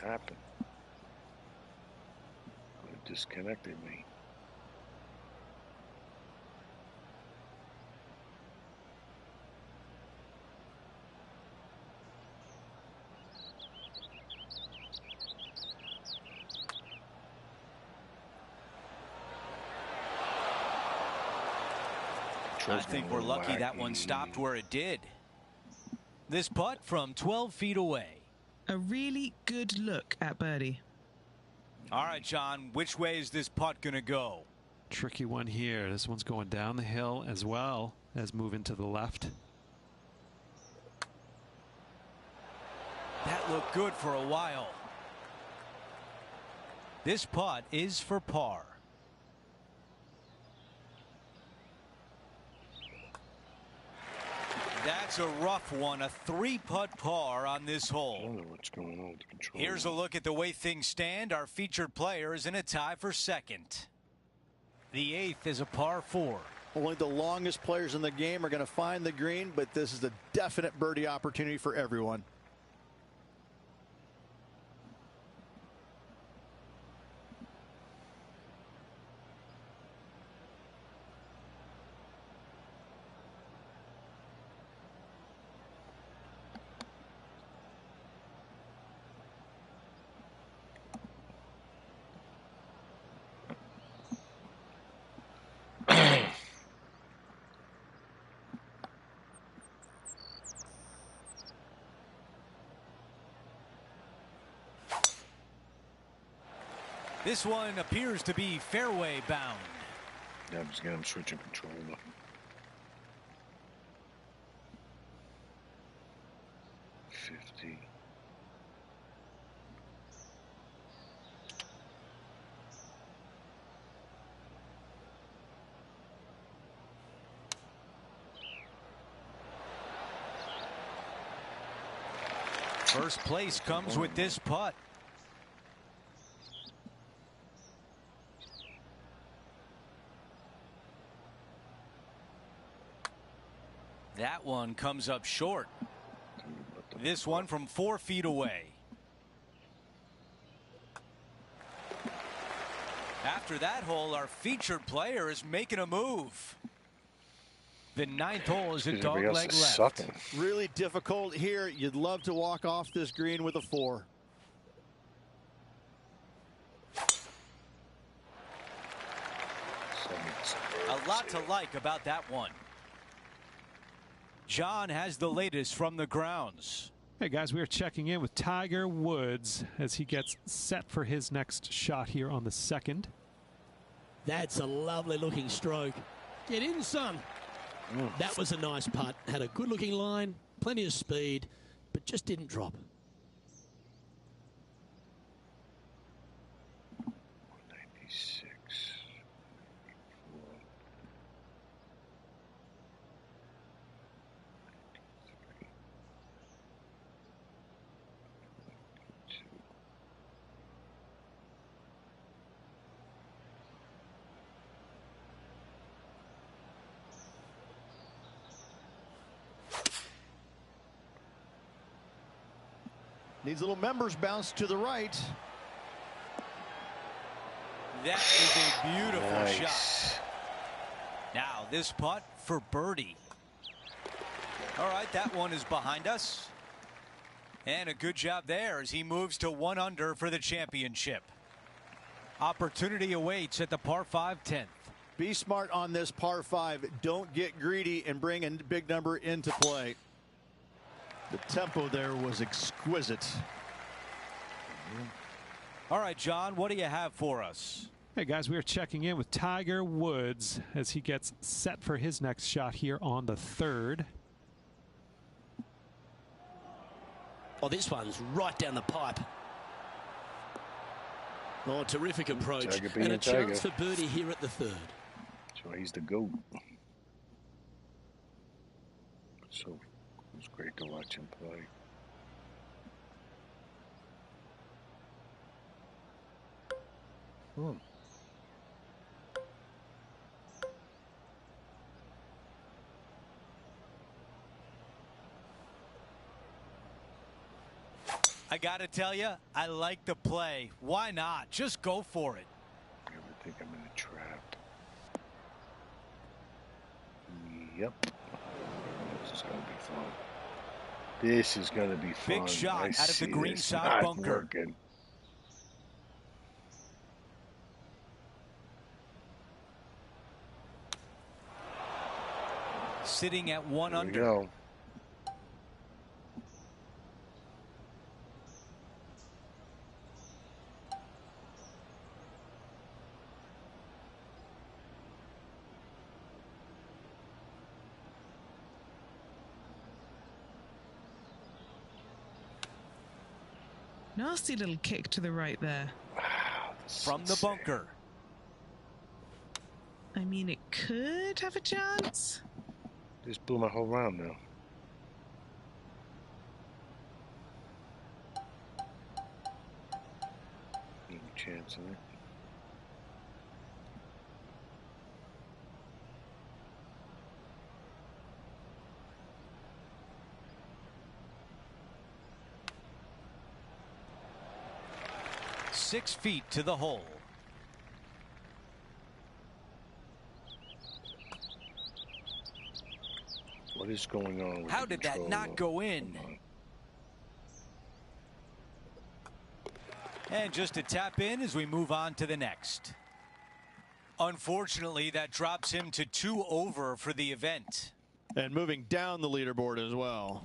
happened? It disconnected me. I think we're lucky that one stopped where it did. This putt from 12 feet away. A really good look at birdie. All right, John, which way is this putt going to go? Tricky one here. This one's going down the hill as well as moving to the left. That looked good for a while. This putt is for par. That's a rough one, a 3-putt par on this hole. I don't know what's going on with the control. Here's a look at the way things stand. Our featured player is in a tie for second. The 8th is a par 4. Only the longest players in the game are going to find the green, but this is a definite birdie opportunity for everyone. This one appears to be fairway bound. Yeah, I'm switching controller. $50. First place comes with this putt. That one comes up short. This one from 4 feet away. After that hole, our featured player is making a move. The 9th hole is a dogleg left. Sucking. Really difficult here. You'd love to walk off this green with a 4. A lot to like about that one. John has the latest from the grounds. Hey guys, we are checking in with Tiger Woods as he gets set for his next shot here on the 2nd. That's a lovely looking stroke. Get in, son. That was a nice putt. Had a good looking line, plenty of speed, but just didn't drop. Needs a little members bounce to the right. That is a beautiful shot. Now this putt for birdie. All right, that one is behind us. And a good job there as he moves to 1 under for the championship. Opportunity awaits at the par 5 10th. Be smart on this par 5. Don't get greedy and bring a big number into play. The tempo there was exquisite. All right, John, what do you have for us? Hey guys, we are checking in with Tiger Woods as he gets set for his next shot here on the 3rd. Oh, this one's right down the pipe. Oh, terrific approach. And a chance for birdie here at the 3rd. So he's the GOAT. So it was great to watch him play. I got to tell you, I like the play. Why not? Just go for it. I ever think I'm in a trap. Yep. This is going to be fun. This is going to be fun. Big shot I out of the see green this side not bunker. Working. Sitting at 1 There we under. go. Nasty little kick to the right there. Wow, this From is the insane. bunker. I mean, it could have a chance. Just blew my whole round now. Any chance in it? Six feet to the hole. What is going on with How the did that control? not go in? Come on. And just a tap in as we move on to the next. Unfortunately, that drops him to 2 over for the event. And moving down the leaderboard as well.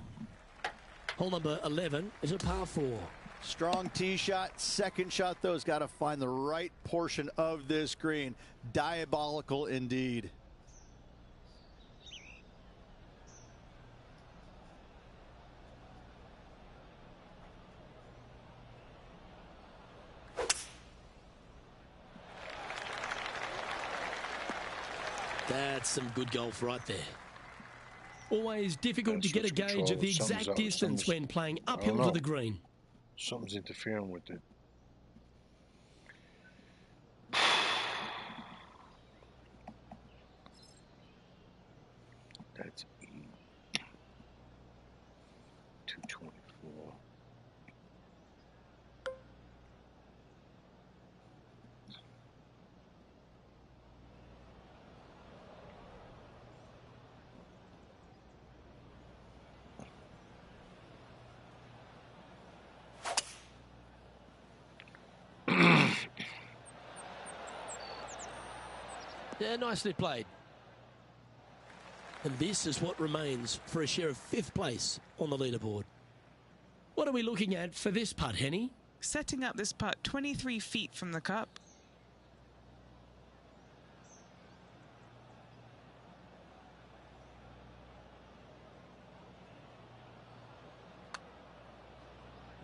Hole number 11 is a par 4. Strong tee shot. Second shot, though, has got to find the right portion of this green. Diabolical indeed. That's some good golf right there. Always difficult That's to get a what's gauge of the control. exact Something's- distance when playing uphill know. to the green. Something's interfering with it. That's 224. Yeah, nicely played. And this is what remains for a share of 5th place on the leaderboard. What are we looking at for this putt, Henny? Setting up this putt 23 feet from the cup.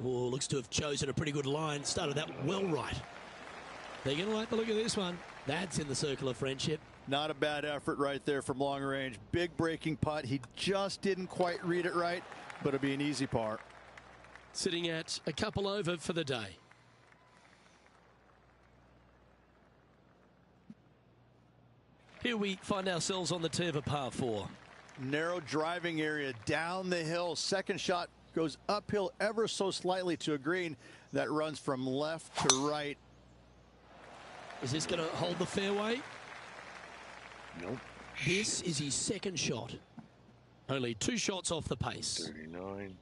Oh, looks to have chosen a pretty good line. Started that well right. They're going to like the look of this one. That's in the circle of friendship. Not a bad effort right there from long range. Big breaking putt. He just didn't quite read it right, but it'll be an easy par. Sitting at a couple over for the day. Here we find ourselves on the tee of a par 4. Narrow driving area down the hill. Second shot goes uphill ever so slightly to a green that runs from left to right. Is this going to hold the fairway? Nope. This is his second shot. Only 2 shots off the pace. 39.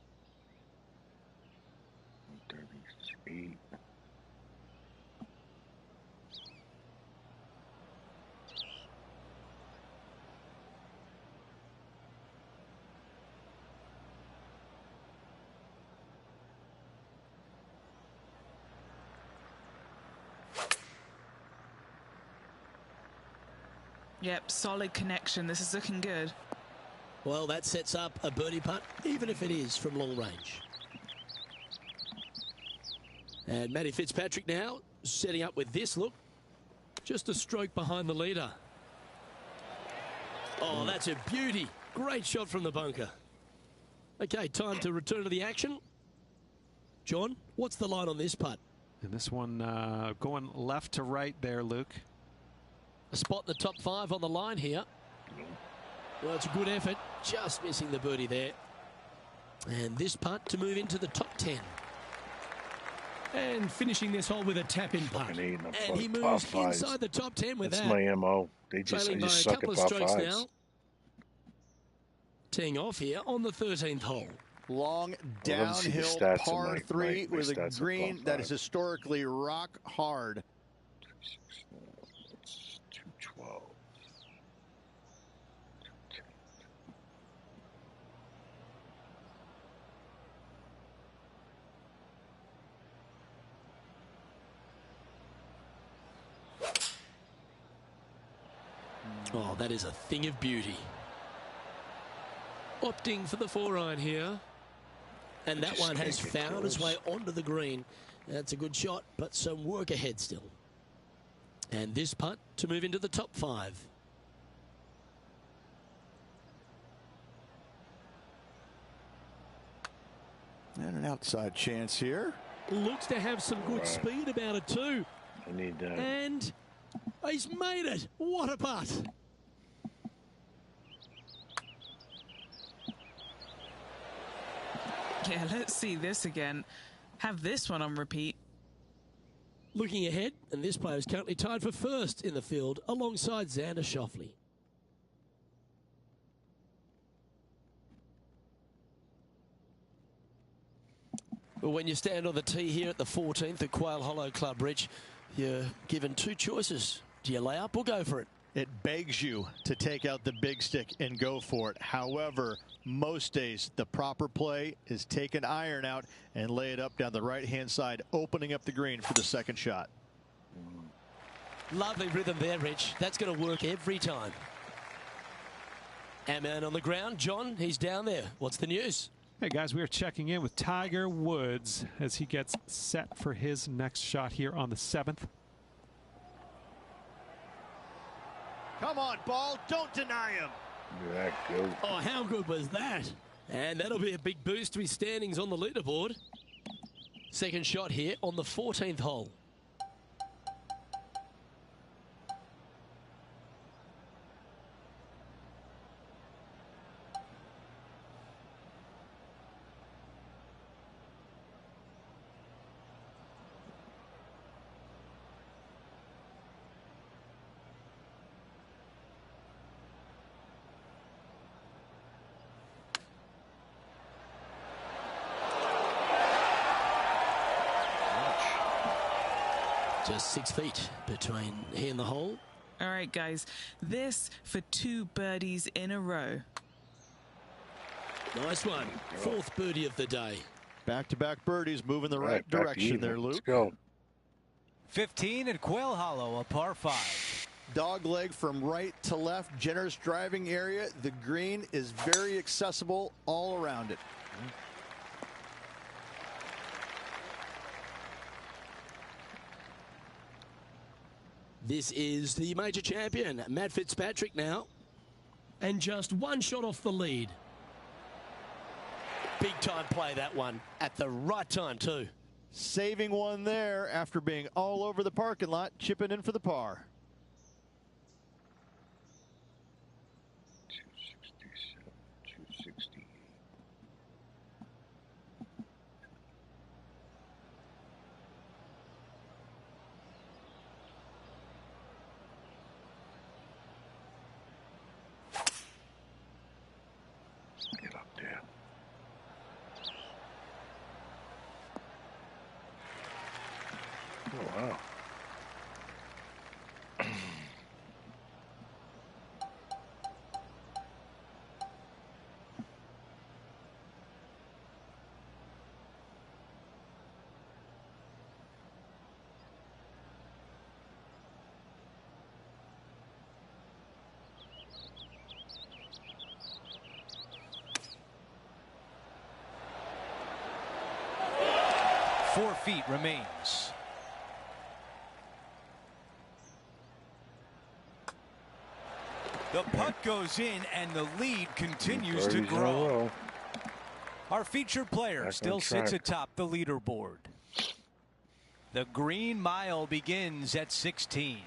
38. Yep, solid connection. This is looking good. Well, that sets up a birdie putt, even if it is from long range. And Matty Fitzpatrick now setting up with this look. Just a stroke behind the leader. Oh, that's a beauty. Great shot from the bunker. Okay, time to return to the action. John, what's the line on this putt? And this one going left to right there, Luke. A spot in the top 5 on the line here. Well, it's a good effort. Just missing the birdie there. And this putt to move into the top 10. And finishing this hole with a tap-in putt. And he moves inside the top 10 with That's that. my MO. I Trailing by just a suck couple at of par strokes fives. now. Teeing off here on the 13th hole. Long downhill par 3 with a green that is historically rock hard. 212. Oh, that is a thing of beauty. Opting for the 4-iron here. And that one has found its way onto the green. That's a good shot, but some work ahead still. And this putt to move into the top 5. And an outside chance here. Looks to have some good speed about it too. I need that. And he's made it. What a putt. Yeah, let's see this again. Have this one on repeat. Looking ahead, and this player is currently tied for first in the field alongside Xander Schauffele. Well, when you stand on the tee here at the 14th at Quail Hollow Club, Rich, you're given two choices. Do you lay up or go for it? It begs you to take out the big stick and go for it. However, most days the proper play is take an iron out and lay it up down the right-hand side, opening up the green for the second shot. Lovely rhythm there, Rich. That's going to work every time. Aman on the ground. John, he's down there. What's the news? Hey guys, we are checking in with Tiger Woods as he gets set for his next shot here on the 7th. Come on, ball. Don't deny him. That good. Oh, how good was that? And that'll be a big boost to his standings on the leaderboard. Second shot here on the 14th hole. Just 6 feet between he and the hole. All right, guys. This for 2 birdies in a row. Nice one. 4th birdie of the day. Back-to-back birdies, moving the right direction there, Luke. Let's go. 15 at Quail Hollow, a par 5. Dog leg from right to left, generous driving area. The green is very accessible all around it. This is the major champion, Matt Fitzpatrick now. And just 1 shot off the lead. Big time play, that one. At the right time, too. Saving one there after being all over the parking lot, chipping in for the par. 267, 268. Get up there. Oh, wow. Four feet remains. The putt goes in and the lead continues to grow. Our featured player still sits atop the leaderboard. The green mile begins at 16.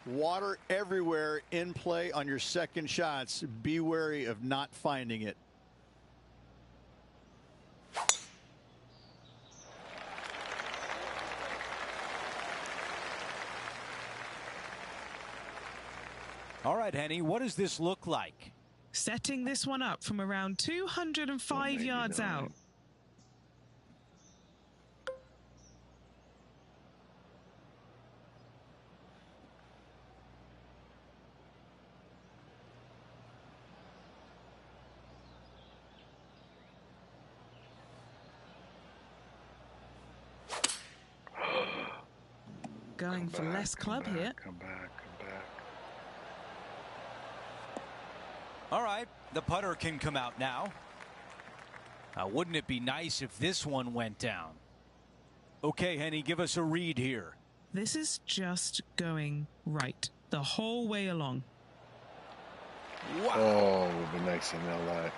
Water everywhere in play on your second shots. Be wary of not finding it. All right, Henny, what does this look like? Setting this one up from around 205 yards out. Going for less club here. Come back. All right, the putter can come out now. Wouldn't it be nice if this one went down? Okay, Henny, give us a read here. This is just going right the whole way along. Wow. Oh, it would be nice in LA.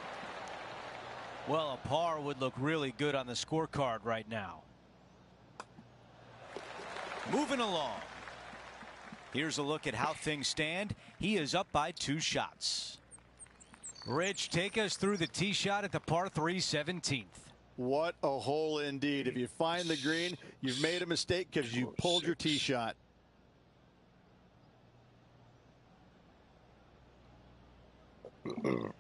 Well, a par would look really good on the scorecard right now. Moving along. Here's a look at how things stand. He is up by 2 shots. Rich, take us through the tee shot at the par 3 17th. What a hole indeed. If you find the green, you've made a mistake because you pulled your tee shot. Come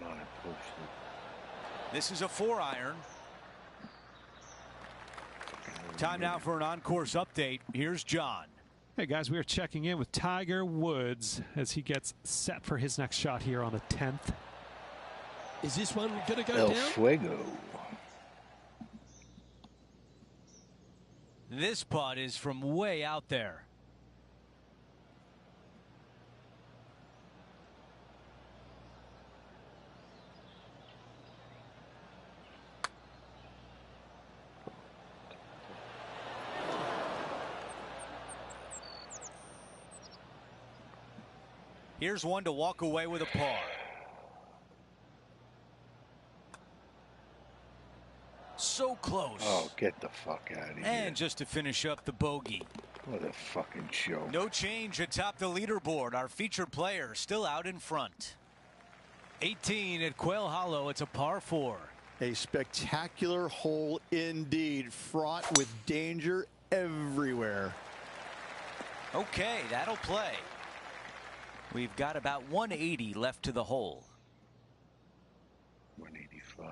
on, push it. This is a 4-iron. Time now for an on-course update. Here's John. Hey guys, we are checking in with Tiger Woods as he gets set for his next shot here on the 10th. Is this one going to go El down? Fuego. This putt is from way out there. Here's one to walk away with a par. So close. Oh, get the fuck out of here. And just to finish up the bogey. What a fucking show. No change atop the leaderboard. Our featured player still out in front. 18 at Quail Hollow. It's a par 4. A spectacular hole indeed, fraught with danger everywhere. Okay, that'll play. We've got about 180 left to the hole. 185.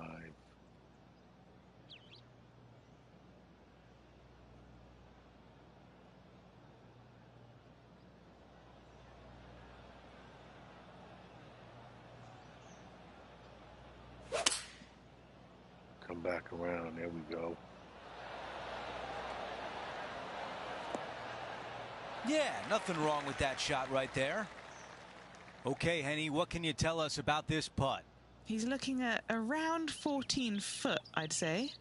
Come back around. There we go. Yeah, nothing wrong with that shot right there. Okay, Henny, what can you tell us about this putt? He's looking at around 14 foot, I'd say.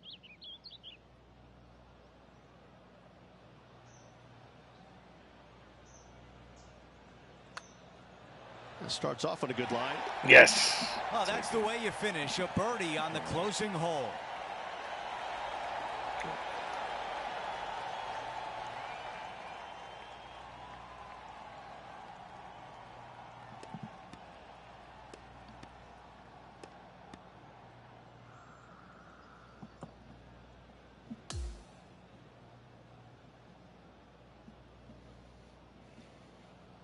It starts off on a good line. Yes. Oh, that's the way you finish. A birdie on the closing hole.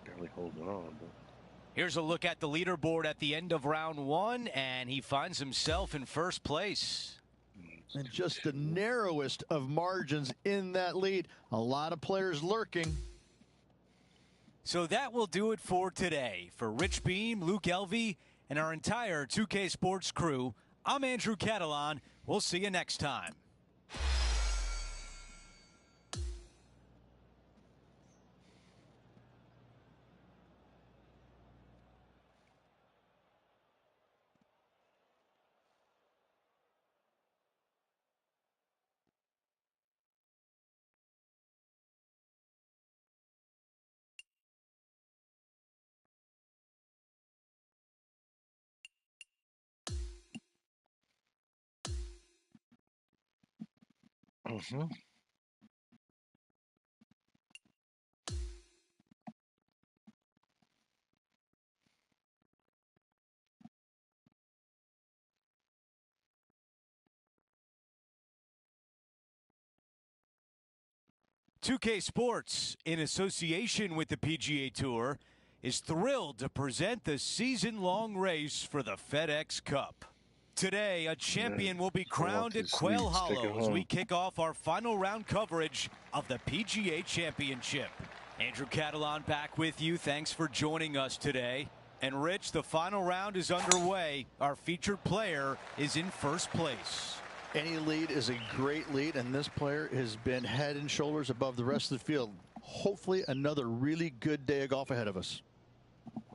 Barely holding on, but. Here's a look at the leaderboard at the end of round 1, and he finds himself in first place. And just the narrowest of margins in that lead. A lot of players lurking. So that will do it for today. For Rich Beam, Luke Elvey, and our entire 2K Sports crew, I'm Andrew Catalan. We'll see you next time. Mm-hmm. 2K Sports, in association with the PGA Tour, is thrilled to present the season-long race for the FedEx Cup. Today, a champion will be crowned at Quail Hollow as we kick off our final round coverage of the PGA Championship. Andrew Catalan back with you. Thanks for joining us today. And Rich, the final round is underway. Our featured player is in first place. Any lead is a great lead, and this player has been head and shoulders above the rest of the field. Hopefully another really good day of golf ahead of us.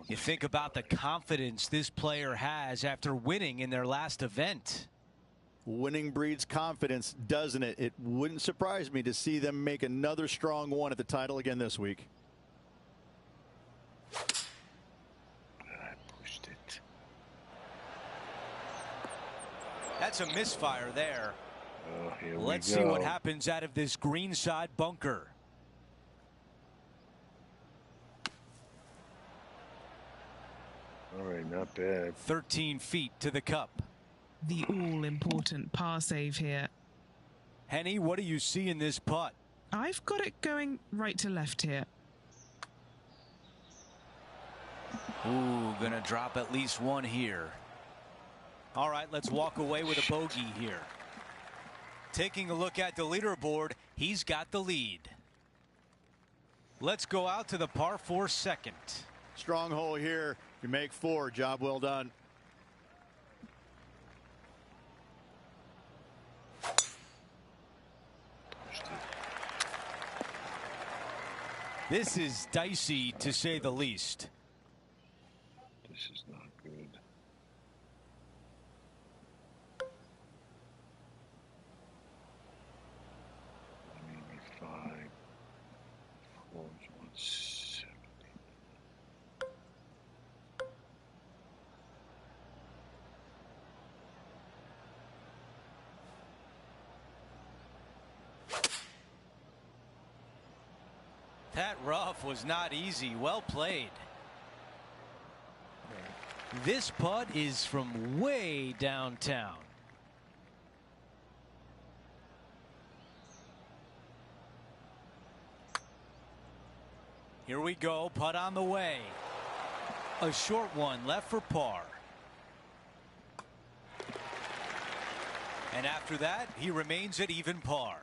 You think about the confidence this player has after winning in their last event. Winning breeds confidence, doesn't it? It wouldn't surprise me to see them make another strong one at the title again this week. I pushed it. That's a misfire there. Oh, here we go. Let's see what happens out of this greenside bunker. All right, not bad. 13 feet to the cup. The all-important par save here. Henny, what do you see in this putt? I've got it going right to left here. Ooh, gonna drop at least one here. All right, let's walk away with a bogey here. Taking a look at the leaderboard, he's got the lead. Let's go out to the par 4 second. Strong hole here. You make 4. Job well done. This is dicey, to say the least. This is not good. Maybe 5, 4 is 170. That rough was not easy. Well played. This putt is from way downtown. Here we go. Putt on the way. A short one left for par. And after that, he remains at even par.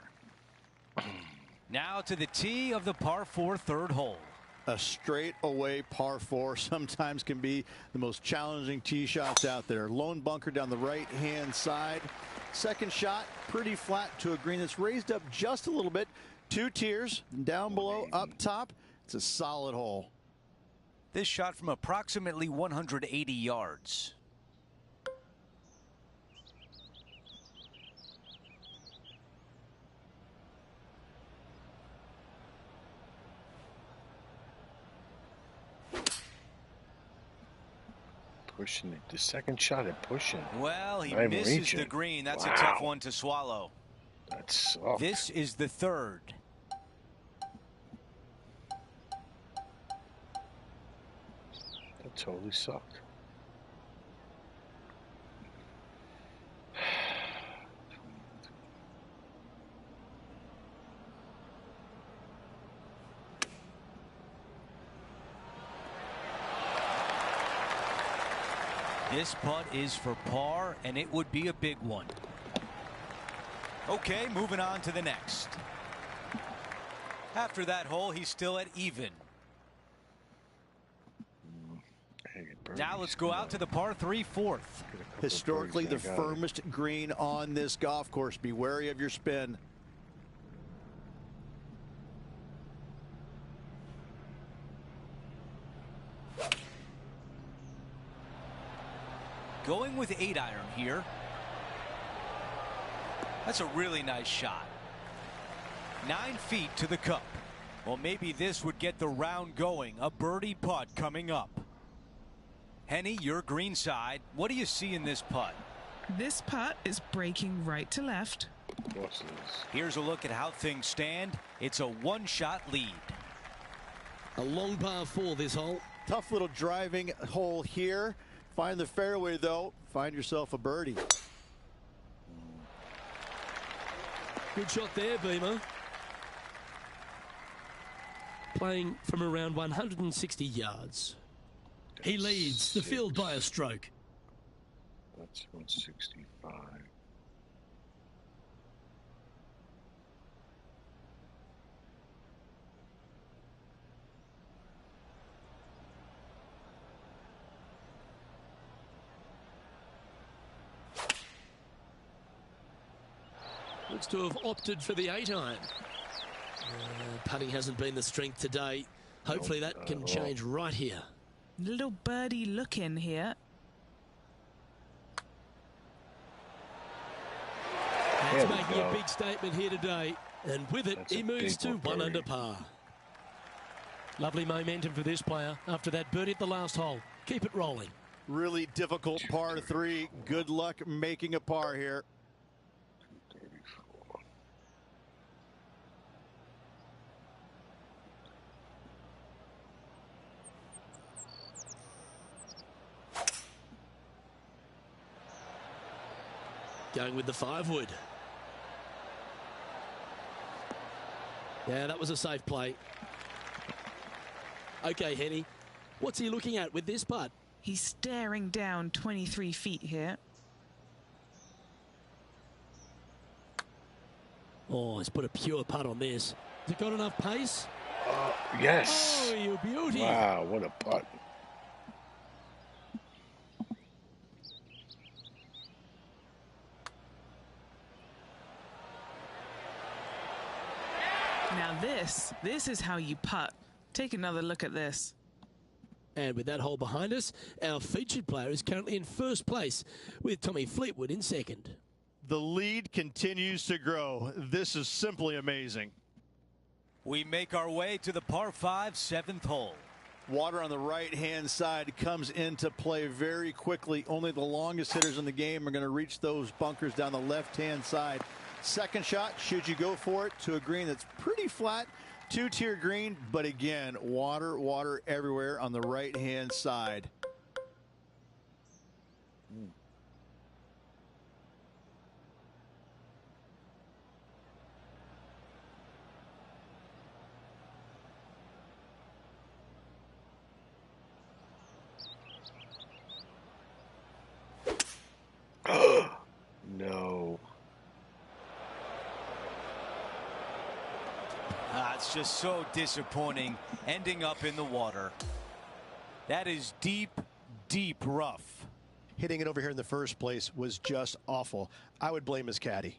Now to the tee of the par 4 third hole. A straightaway par 4 sometimes can be the most challenging tee shots out there. Lone bunker down the right hand side. Second shot pretty flat to a green that's raised up just a little bit. 2 tiers down below, up top. It's a solid hole. This shot from approximately 180 yards. Pushing it. The second shot at pushing. Well, he I'm misses reaching. the green. That's Wow. a tough one to swallow. That sucked. This is the third. That totally sucked. This putt is for par, and it would be a big one. Okay, moving on to the next. After that hole, he's still at even. Now let's go out to the par 3 fourth. Historically the firmest green on this golf course. Be wary of your spin. Going with 8-iron here. That's a really nice shot. 9 feet to the cup. Well, maybe this would get the round going. A birdie putt coming up. Henny, your green side. What do you see in this putt? This putt is breaking right to left. Of course it is. Here's a look at how things stand. It's a one-shot lead. A long par 4 this hole. Tough little driving hole here. Find the fairway though. Find yourself a birdie. Good shot there, Beamer. playing from around 160 yards. He leads the field by a stroke. That's 165. Looks to have opted for the 8-iron. Putting hasn't been the strength today. Hopefully that can change right here. Little birdie looking here. That's making a big statement here today. And with it, he moves to 1 under par. Lovely momentum for this player after that birdie at the last hole. Keep it rolling. Really difficult par 3. Good luck making a par here. Going with the 5-wood. Yeah, that was a safe play. Okay, Henny. What's he looking at with this putt? He's staring down 23 feet here. Oh, he's put a pure putt on this. Has it got enough pace? Yes. Oh, you beauty. Wow, what a putt. Now this is how you putt. Take another look at this. And with that hole behind us, our featured player is currently in first place with Tommy Fleetwood in second. The lead continues to grow. This is simply amazing. We make our way to the par 5 7th hole. Water on the right-hand side comes into play very quickly. Only the longest hitters in the game are going to reach those bunkers down the left-hand side. Second shot, should you go for it, to a green that's pretty flat, 2-tier green, but again, water everywhere on the right-hand side. No. It's just so disappointing ending up in the water. That is deep, deep rough. Hitting it over here in the first place was just awful. I would blame his caddy.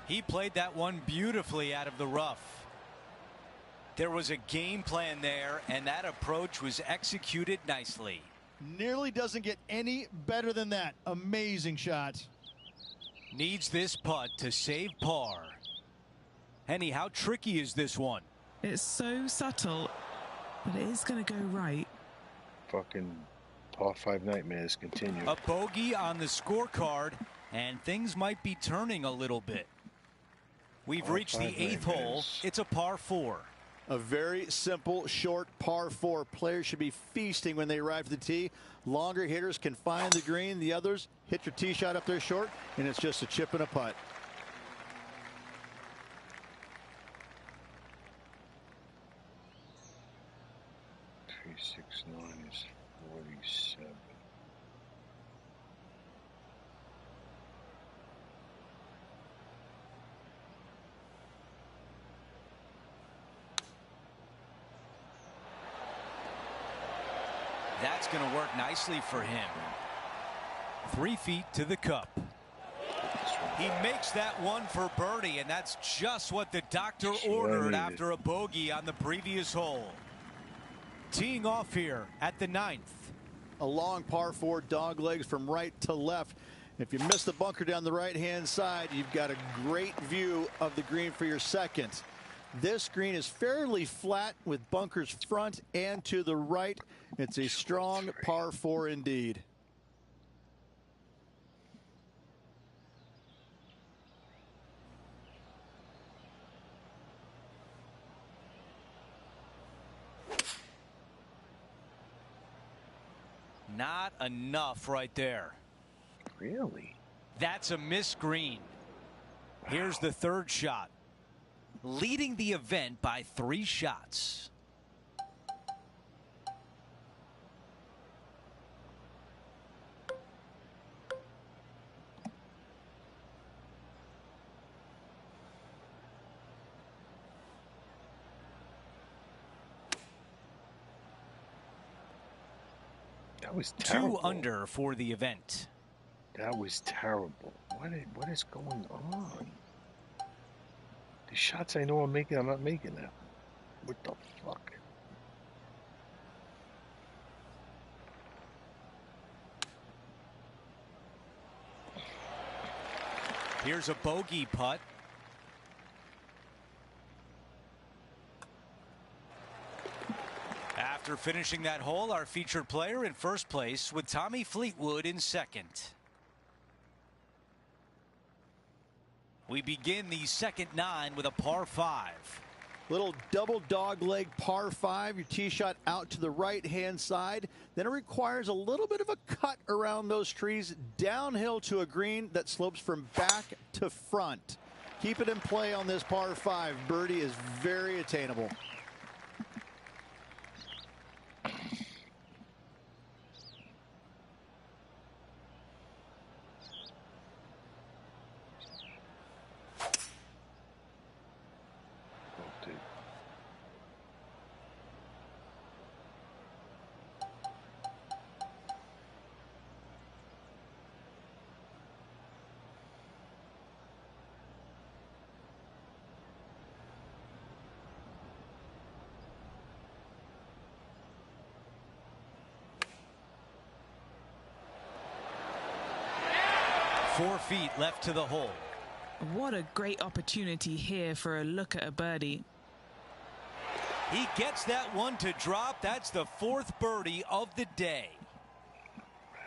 He played that one beautifully out of the rough. There was a game plan there, and that approach was executed nicely. Nearly doesn't get any better than that. Amazing shot. Needs this putt to save par. Henny, how tricky is this one? It's so subtle, but it is going to go right. Fucking par 5 nightmares continue. A bogey on the scorecard, and things might be turning a little bit. We've reached the 8th hole. It's a par 4. A very simple, short par 4. Players should be feasting when they arrive to the tee. Longer hitters can find the green. The others hit your tee shot up there short, and it's just a chip and a putt. .369 is 47. That's going to work nicely for him. 3 feet to the cup. He makes that one for birdie, and that's just what the doctor ordered after a bogey on the previous hole. Teeing off here at the 9th. A long par 4, dog legs from right to left. If you miss the bunker down the right-hand side, you've got a great view of the green for your second. This green is fairly flat with bunkers front and to the right. It's a strong par 4 indeed. Not enough right there. Really? That's a missed green. Here's the third shot. Leading the event by 3 shots. That was terrible. 2 under for the event. That was terrible. What is going on? The shots I know I'm making, I'm not making them. What the fuck? Here's a bogey putt. After finishing that hole, our featured player in first place with Tommy Fleetwood in second. We begin the second 9 with a par 5. Little double dog leg par 5. Your tee shot out to the right-hand side. Then it requires a little bit of a cut around those trees downhill to a green that slopes from back to front. Keep it in play on this par 5. Birdie is very attainable. Four feet left to the hole. What a great opportunity here for a look at a birdie. He gets that one to drop. That's the 4th birdie of the day.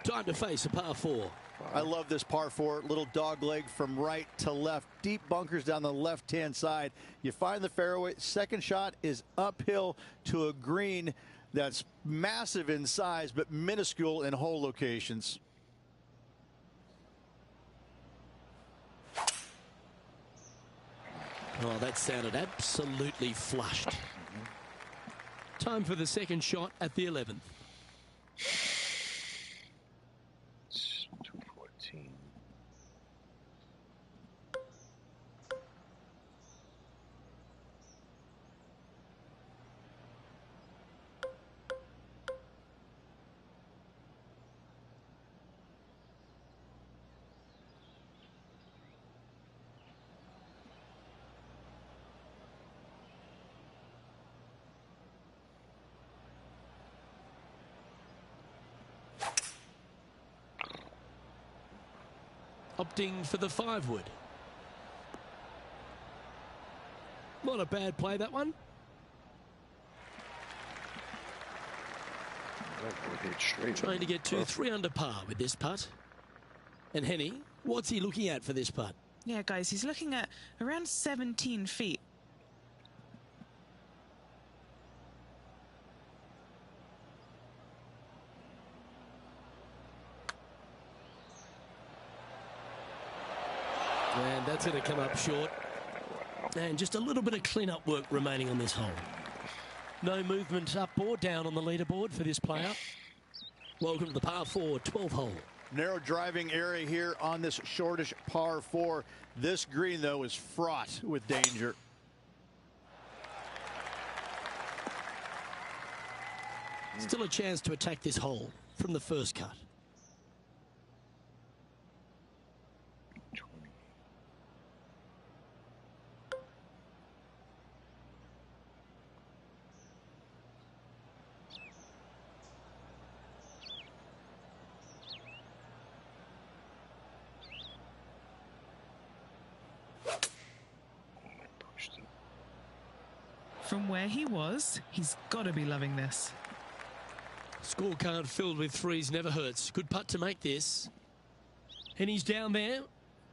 Time to face a par 4. I love this par 4. Little dog leg from right to left. Deep bunkers down the left-hand side. You find the fairway. Second shot is uphill to a green that's massive in size but minuscule in hole locations. Oh, that sounded absolutely flushed. Time for the second shot at the 11th. It's 214. Opting for the 5-wood. Not a bad play, that one. Trying to get 2-3 under par with this putt. And Henny, what's he looking at for this putt? Yeah, guys, he's looking at around 17 feet. And that's going to come up short. And just a little bit of clean-up work remaining on this hole. No movement up or down on the leaderboard for this player. Welcome to the par 4 12 hole. Narrow driving area here on this shortish par 4. This green, though, is fraught with danger. Still a chance to attack this hole from the first cut. From where he was, he's got to be loving this. Scorecard filled with 3s never hurts. Good putt to make this. And he's down there.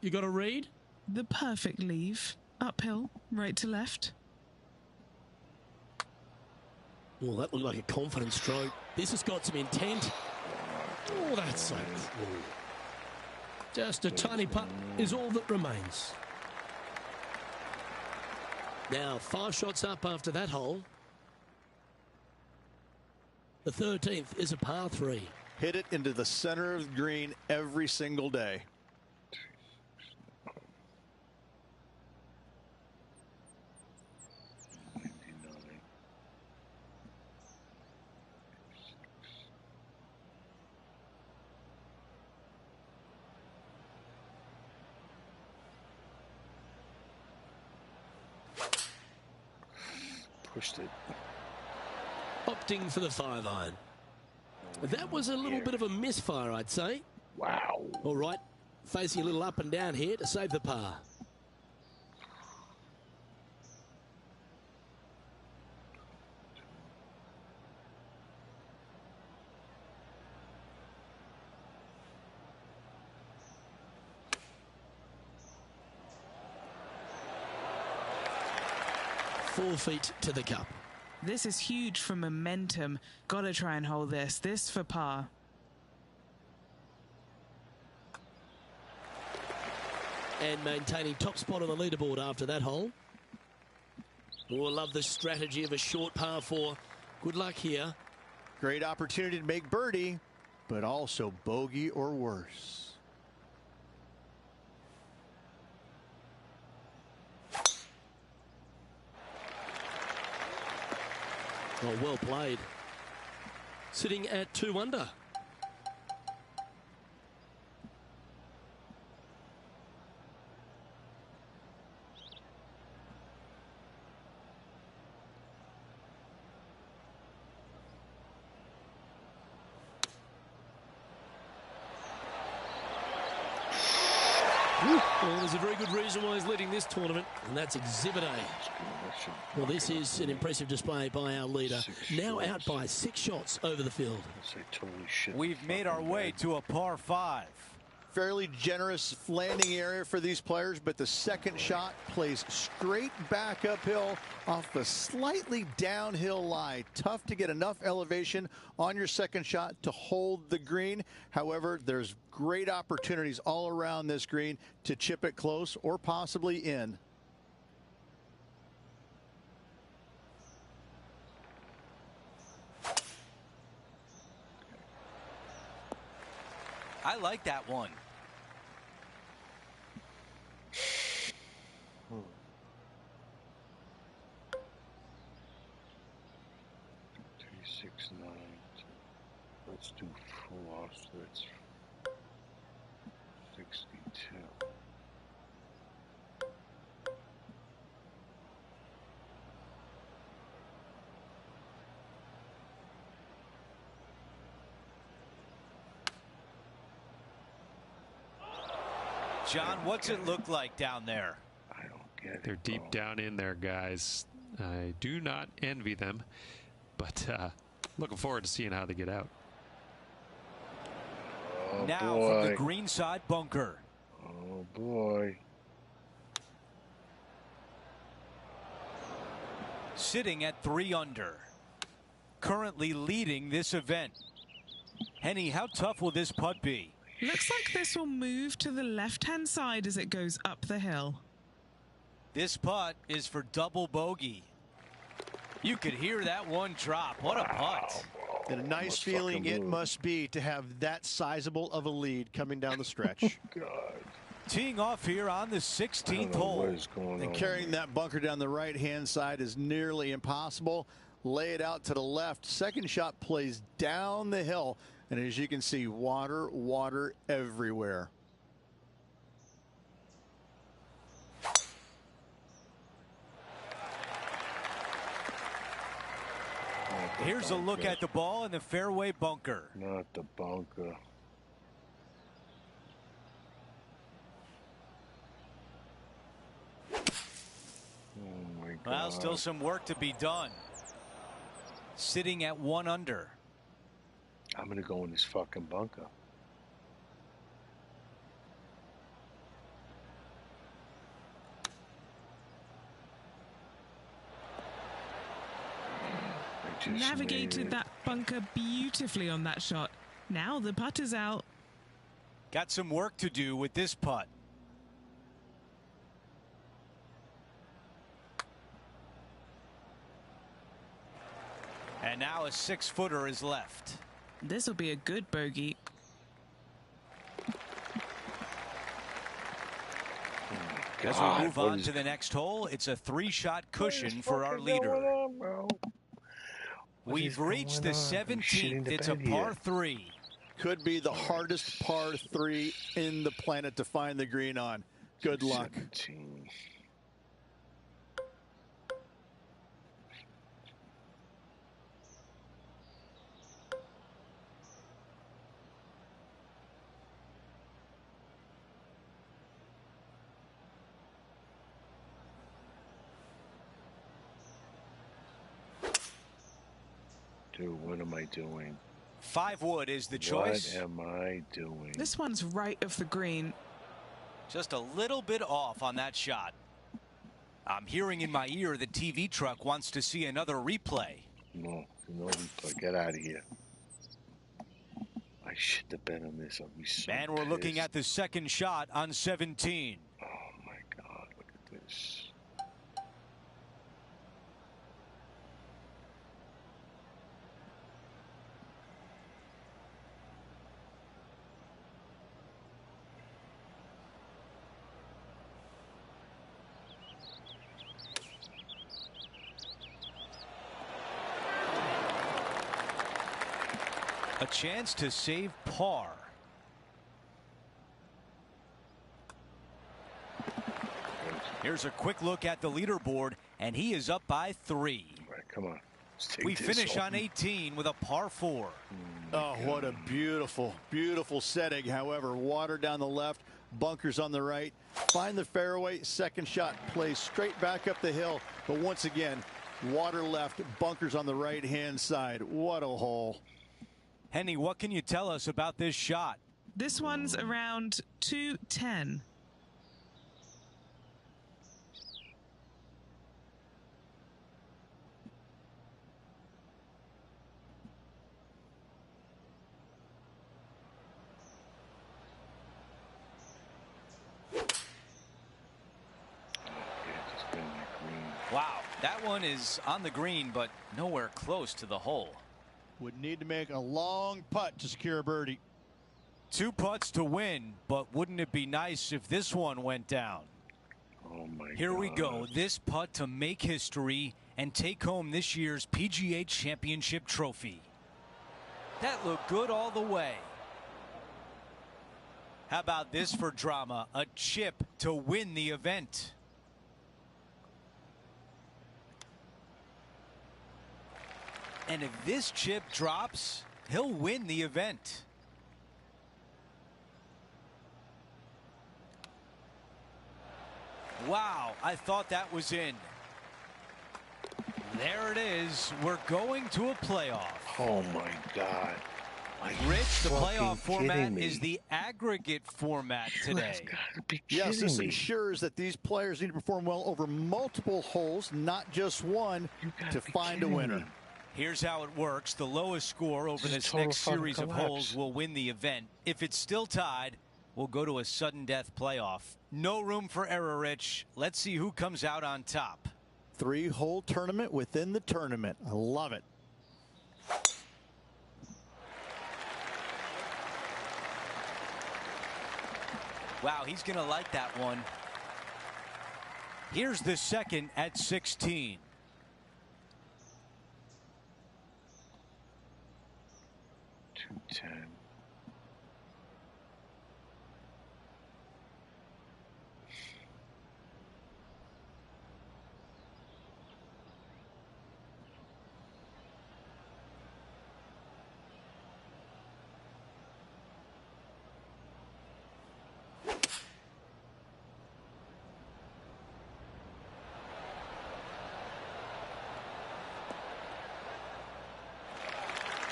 You got a read? The perfect leave. Uphill, right to left. Well, that looked like a confident stroke. This has got some intent. Oh, that's safe. Just a tiny putt is all that remains. Now 5 shots up after that hole. The 13th is a par 3. Hit it into the center of the green every single day. Pushed it. Opting for the 5-iron. That was a little bit of a misfire, I'd say. Wow. All right, facing a little up and down here to save the par. Four feet to the cup. This is huge for momentum. Gotta try and hold this. This for par. And maintaining top spot on the leaderboard after that hole. Oh, I love the strategy of a short par 4. Good luck here. Great opportunity to make birdie, but also bogey or worse. Oh, well played. Sitting at 2 under. Well, there's a very good reason why he's leading this tournament, and that's Exhibit A. Well, this is an impressive display by our leader. Now out by 6 shots over the field. We've made our way to a par 5. Fairly generous landing area for these players, but the second shot plays straight back uphill off the slightly downhill lie. Tough to get enough elevation on your second shot to hold the green. However, there's great opportunities all around this green to chip it close or possibly in. I like that one. Let's do 4, so that's 62. John, what's it look like down there? I don't get it. They're deep down in there, guys. I do not envy them, but looking forward to seeing how they get out. Oh, now boy. from the green side bunker. Oh boy. Sitting at 3 under. Currently leading this event. Henny, how tough will this putt be? Looks like this will move to the left-hand side as it goes up the hill. This putt is for double bogey. You could hear that one drop. What a putt. And a nice feeling it must be to have that sizable of a lead coming down the stretch. God. Teeing off here on the 16th hole. What is going And on? carrying that bunker down the right-hand side is nearly impossible. Lay it out to the left. Second shot plays down the hill. And as you can see, water, water everywhere. Here's a look at the ball in the fairway bunker. Not the bunker. Oh my God. Well, still some work to be done. Sitting at 1 under. I'm gonna go in this fucking bunker. Navigated that bunker beautifully on that shot. Now the putt is out. Got some work to do with this putt. And now a 6-footer is left. This will be a good bogey. As we move on to the next hole, it's a 3-shot cushion for our leader. We've reached the 17th. It's a par 3. Could be the hardest par 3 in the planet to find the green on. Good luck. 17. Dude, what am I doing? 5 wood is the choice. What am I doing? This one's right of the green. Just a little bit off on that shot. I'm hearing in my ear the TV truck wants to see another replay. No replay. Get out of here. I should have bet on this. I'll be so And we're looking pissed. at the second shot on 17. Oh my God! Look at this. A chance to save par. Here's a quick look at the leaderboard, and he is up by 3. All right, come on. Let's take We this finish home. on 18 with a par 4. Oh, what a beautiful, beautiful setting. However, water down the left, bunkers on the right. Find the fairway. Second shot plays straight back up the hill. But once again, water left, bunkers on the right-hand side. What a hole. Henny, what can you tell us about this shot? This one's around 210. Wow, that one is on the green, but nowhere close to the hole. Would need to make a long putt to secure a birdie. 2 putts to win, but wouldn't it be nice if this one went down? Oh my God. Here we go. This putt to make history and take home this year's PGA Championship trophy. That looked good all the way. How about this for drama? A chip to win the event. And if this chip drops, he'll win the event. Wow, I thought that was in. There it is. We're going to a playoff. Oh my God. Are you Rich, the playoff fucking format kidding me? is the aggregate format You today. guys gotta be Yes, kidding this me. ensures that these players need to perform well over multiple holes, not just one, You gotta to be find a kidding winner. me. Here's how it works. The lowest score over This is this total next fucking series of collapse. holes will win the event. If it's still tied, we'll go to a sudden death playoff. No room for error, Rich. Let's see who comes out on top. 3-hole tournament within the tournament. I love it. Wow, he's going to like that one. Here's the second at 16. .210.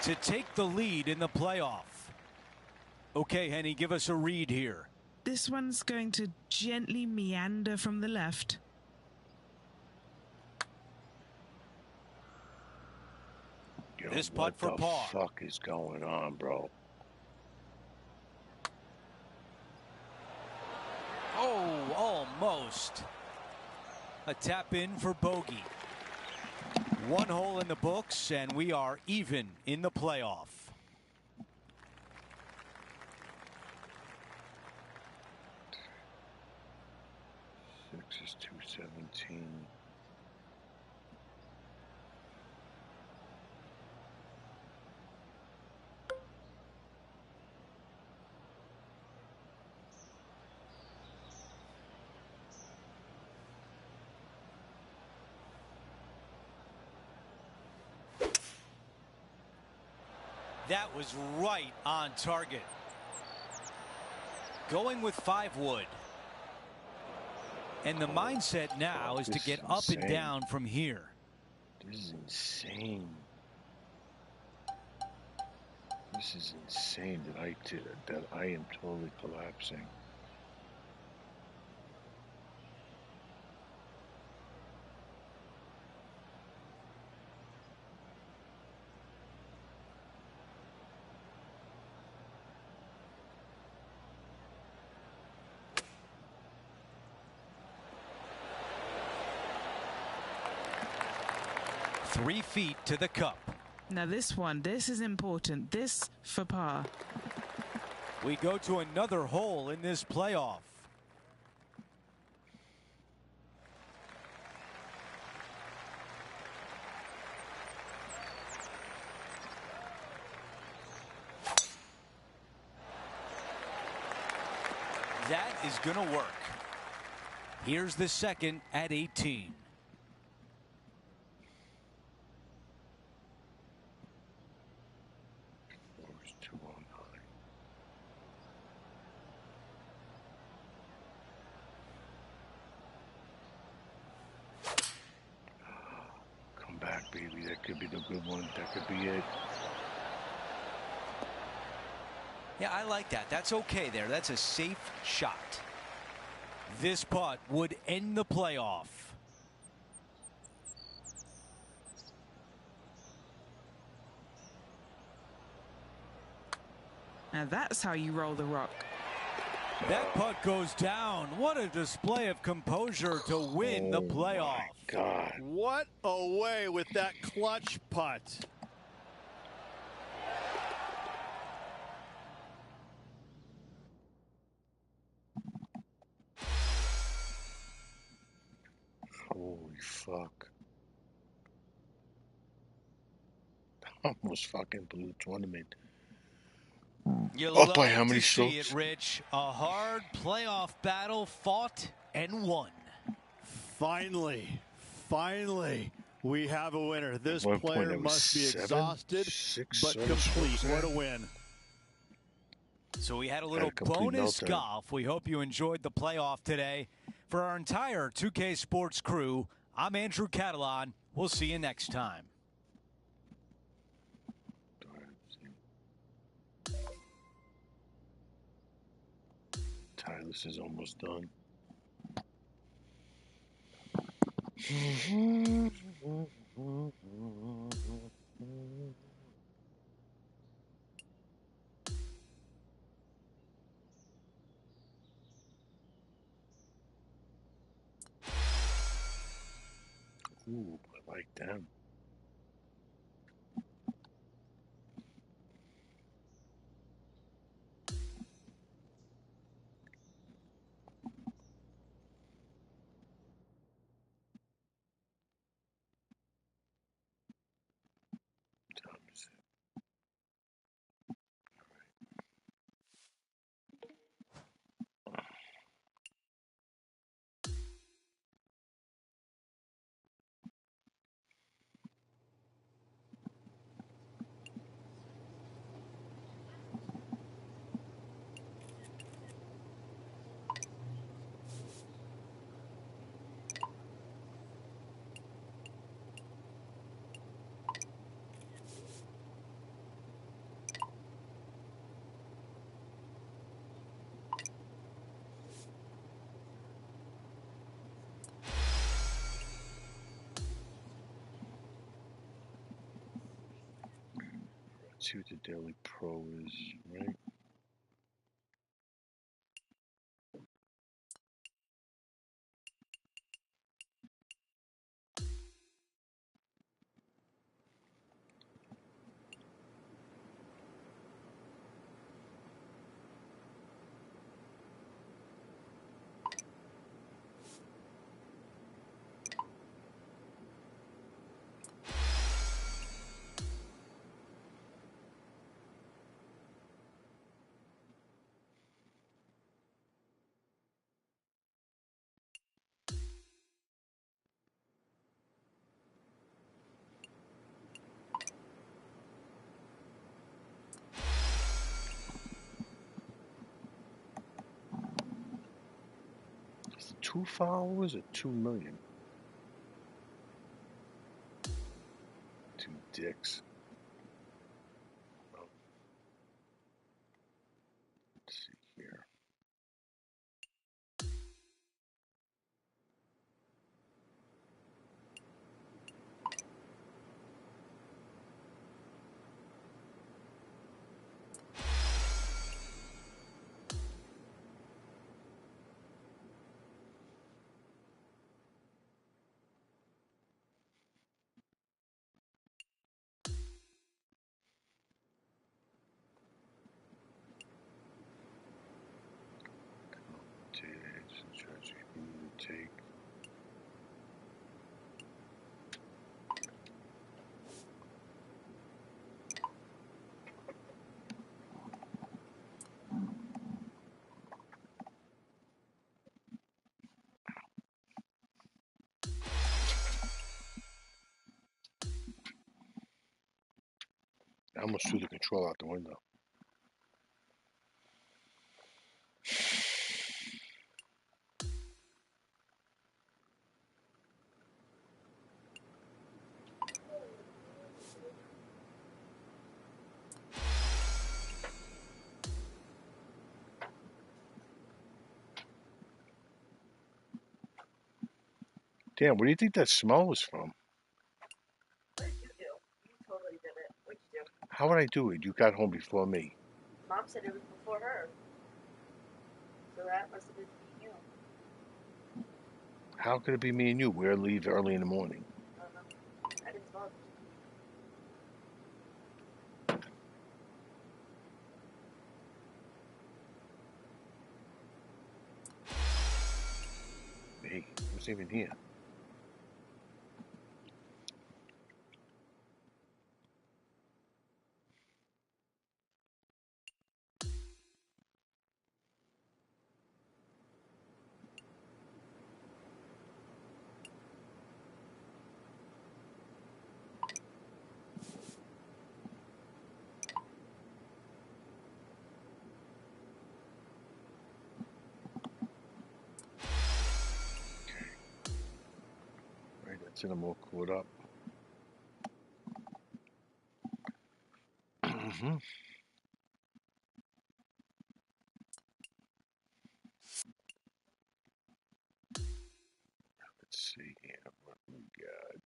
To take the lead in the playoff. Okay, Henny, give us a read here. This one's going to gently meander from the left. Yo, This putt for par. What the fuck is going on, bro? Oh, almost. A tap in for bogey. One hole in the books, and we are even in the playoff. Six is 217. That was right on target. Going with 5 wood. And the mindset now is to get up and down from here. This is insane. This is insane that I am totally collapsing. Three feet to the cup. Now this is important. This for par. We go to another hole in this playoff. That is going to work. Here's the second at 18. Baby, that could be the good one. That could be it. Yeah, I like that. That's okay there. That's a safe shot. This putt would end the playoff. Now that's how you roll the rock. That putt goes down. What a display of composure to win the playoff. My God. What a way with that clutch putt. Holy fuck. Almost fucking blew the tournament. You Up love by how many to see strokes? it, Rich. A hard playoff battle fought and won. Finally, we have a winner. This At one point player it was must be exhausted, but complete. What a win. So we had a little complete bonus meltdown. golf. We hope you enjoyed the playoff today. For our entire 2K Sports crew, I'm Andrew Catalan. We'll see you next time. Tyler's is almost done. Ooh, I like them. See what the Daily Pro is, right? 2 followers or 2 million? 2 dicks. Oh. Let's see here. Take. I almost threw the control out the window. Damn, where do you think that smell was from? What did you do? You totally did it. What'd you do? How would I do it? You got home before me. Mom said it was before her. So that must have been you. How could it be me and you? We'll leave early in the morning. I don't know. I didn't smell it. Hey, I wasn't even here. Right, that's it. I'm all caught up. Let's see here what we got.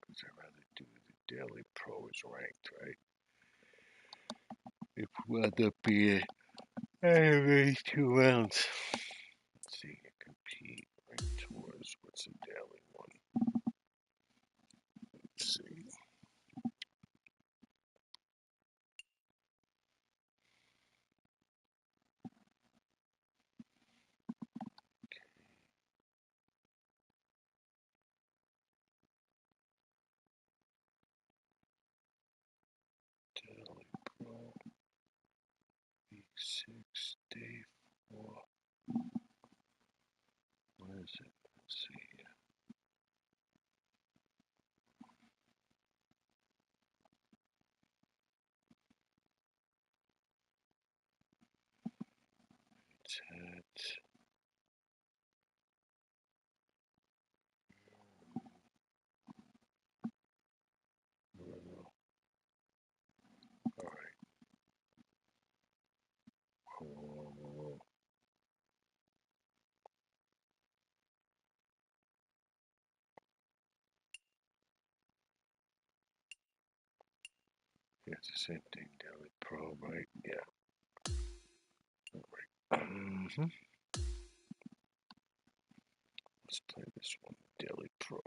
Because I'd rather do the Daily Pro is ranked, right? If we wound up being every 2 rounds. Let's see here, compete, ranked tours. What's the daily one? Let's see. Daily Pro, week 6, day 4. What is it? Let's see here. It's at all right. Whoa. Yeah, it's the same thing. Daily Pro, right? Yeah. All right. Let's play this one. Daily Pro.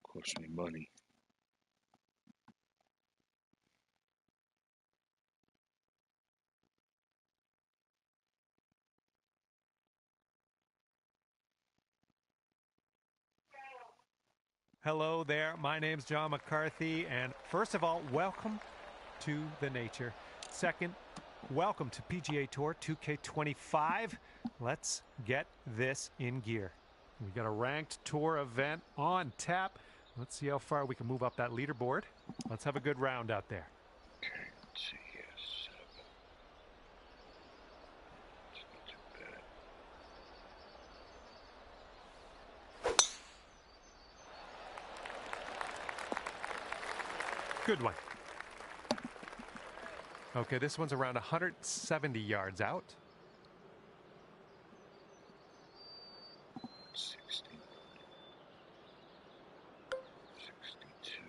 Cost me money. Hello there. My name's John McCarthy. And first of all, welcome to the nature. Second, welcome to PGA Tour 2K25. Let's get this in gear. We got a ranked tour event on tap. Let's see how far we can move up that leaderboard. Let's have a good round out there. Okay, let's see here. Good one. Okay, this one's around 170 yards out. 60. 62.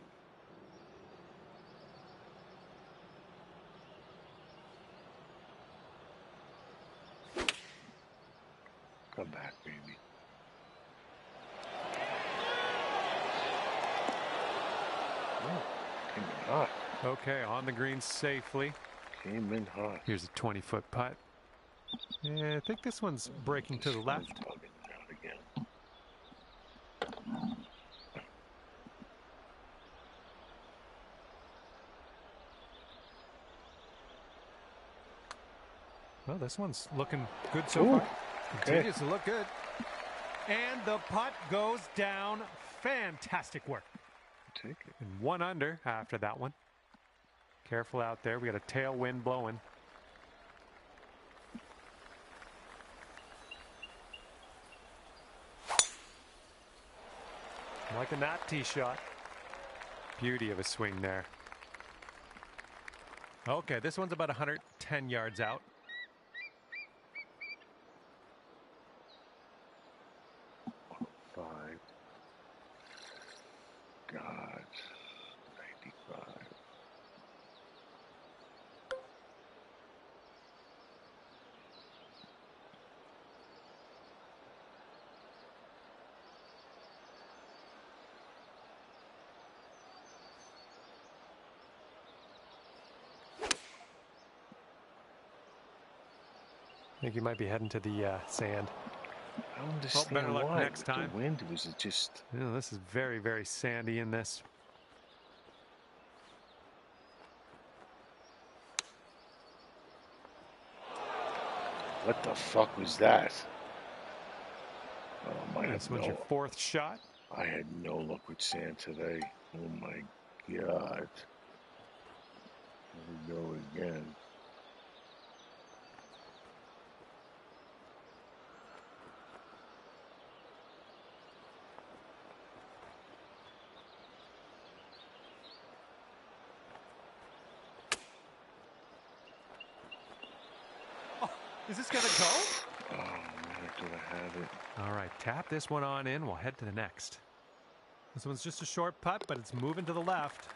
Come back, baby. Oh, came in hot. Okay, on the green safely. Came in hot. Here's a 20-foot putt. Yeah, I think this one's breaking to the left. Bugging it out again. Well, this one's looking good so Ooh, far. Continues to look good. And the putt goes down. Fantastic work. Take it. And 1 under after that one. Careful out there. We got a tailwind blowing. Liking that tee shot. Beauty of a swing there. Okay, this one's about 110 yards out. God, 95. I think you might be heading to the sand. I don't understand better luck why. next time. The wind was just. You know, this is very, very sandy in this. What the fuck was that? Oh my! This one's your 4th shot. I had no luck with sand today. Oh my God! Here we go again. Is this gonna go? Oh, man, I could have had it. All right, tap this one on in. We'll head to the next. This one's just a short putt, but it's moving to the left.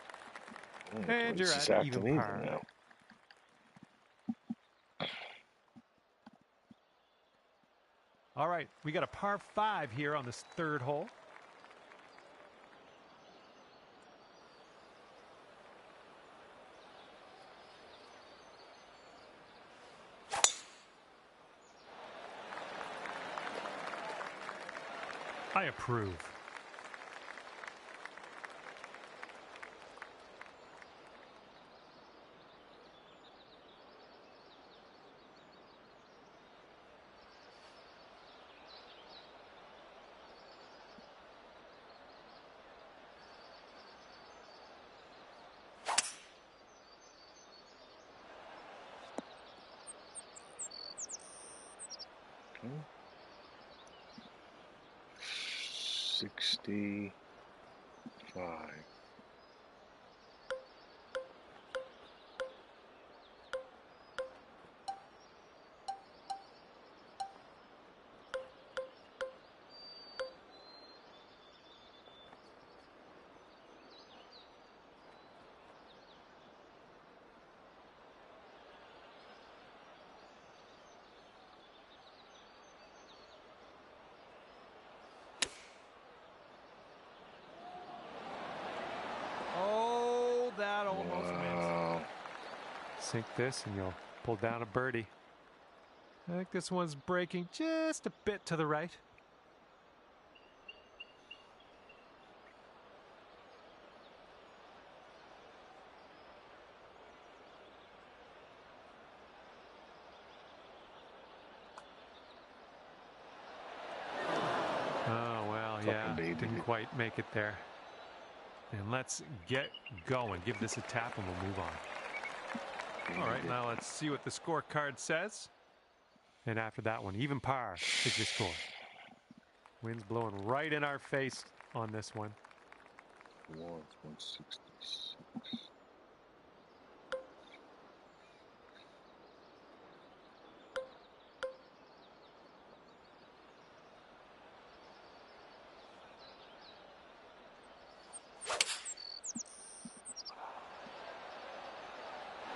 Oh, And you're it's at acting even par. now. All right, we got a par 5 here on this 3rd hole. I approve. Okay. 65. Oh, that almost Wow. wins. Sink this and you'll pull down a birdie. I think this one's breaking just a bit to the right. Oh, well, yeah, didn't quite make it there. And let's get going. Give this a tap and we'll move on. All right, now let's see what the scorecard says. And after that one, even par is your score. Wind's blowing right in our face on this one. 166.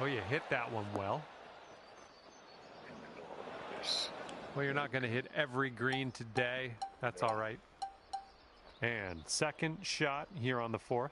Oh, you hit that one well. In the middle of this. Well, you're not going to hit every green today. That's all right. And second shot here on the 4th.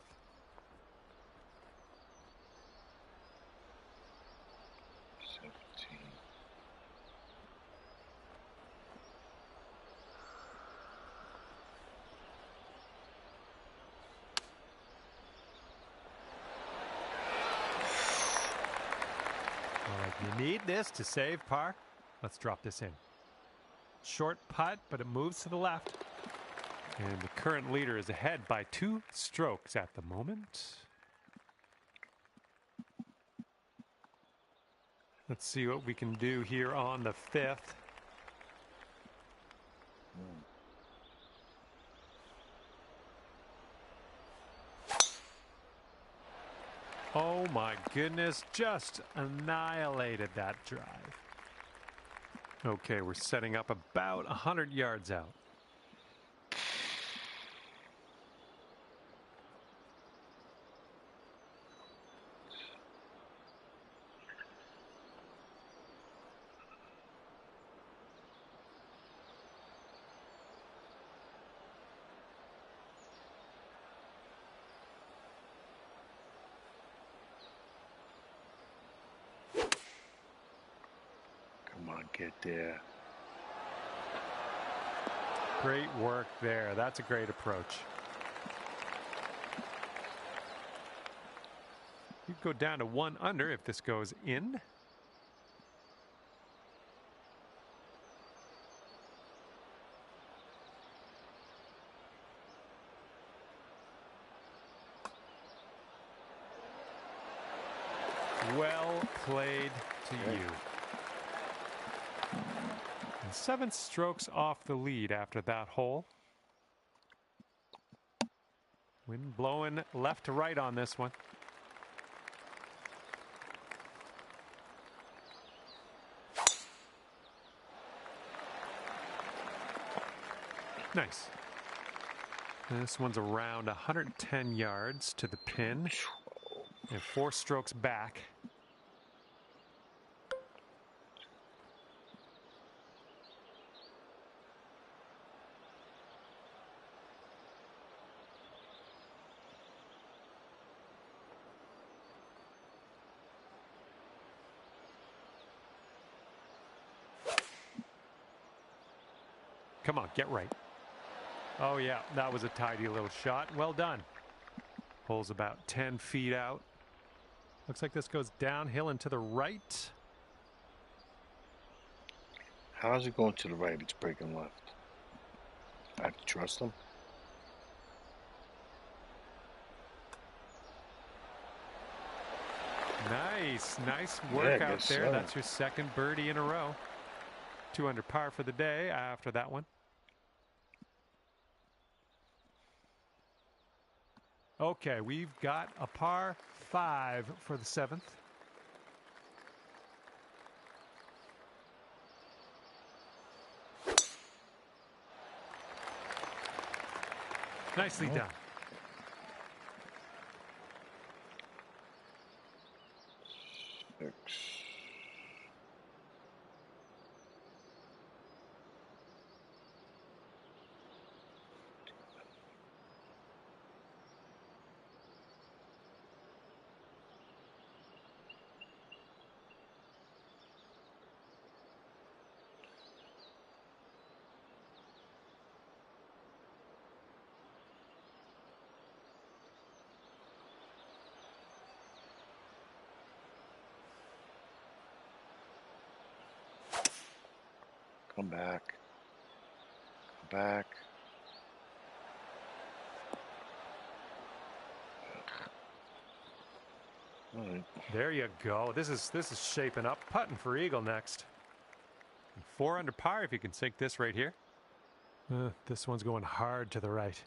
You need this to save par. Let's drop this in. Short putt, but it moves to the left. And the current leader is ahead by 2 strokes at the moment. Let's see what we can do here on the 5th. Oh my goodness, just annihilated that drive. Okay, we're setting up about 100 yards out. Come on, get there. Great work there. That's a great approach. You go down to 1 under if this goes in. Well played to you. And 7 strokes off the lead after that hole. Wind blowing left to right on this one. Nice. And this one's around 110 yards to the pin. And 4 strokes back. Come on, get right. Oh yeah, that was a tidy little shot. Well done. Hole's about 10 feet out. Looks like this goes downhill and to the right. How's it going to the right? It's breaking left. I have to trust him. Nice work out there. So. That's your second birdie in a row. 2 under par for the day after that one. Okay, we've got a par 5 for the 7th. Nicely done. Come back. Come back. All right. There you go. This is shaping up. Putting for eagle next. 4 under par if you can sink this right here. This one's going hard to the right.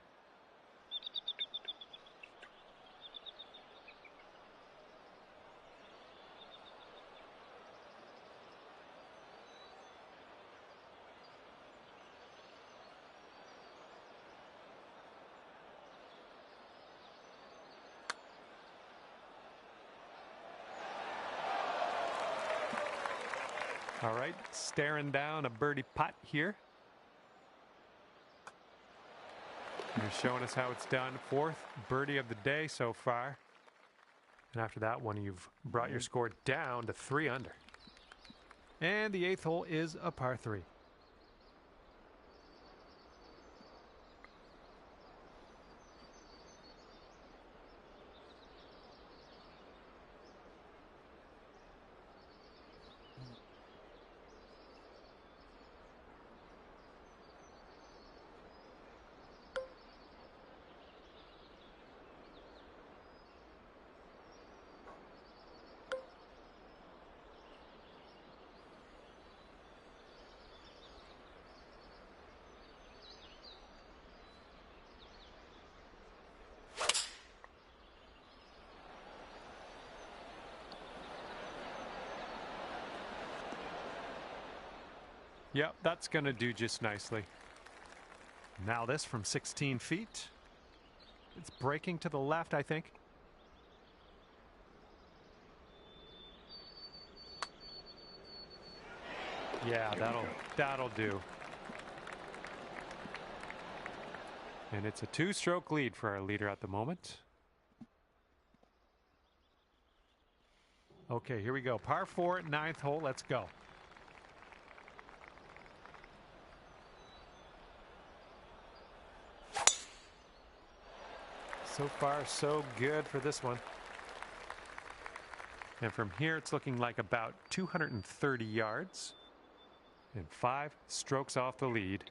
All right, staring down a birdie putt here. They're showing us how it's done. 4th birdie of the day so far. And after that one, you've brought your score down to 3 under. And the 8th hole is a par 3. Yep, that's going to do just nicely. Now this from 16 feet. It's breaking to the left, I think. Yeah, that'll do. And it's a 2-stroke lead for our leader at the moment. Okay, here we go. Par 4, 9th hole. Let's go. So far, so good for this one. And from here, it's looking like about 230 yards and 5 strokes off the lead.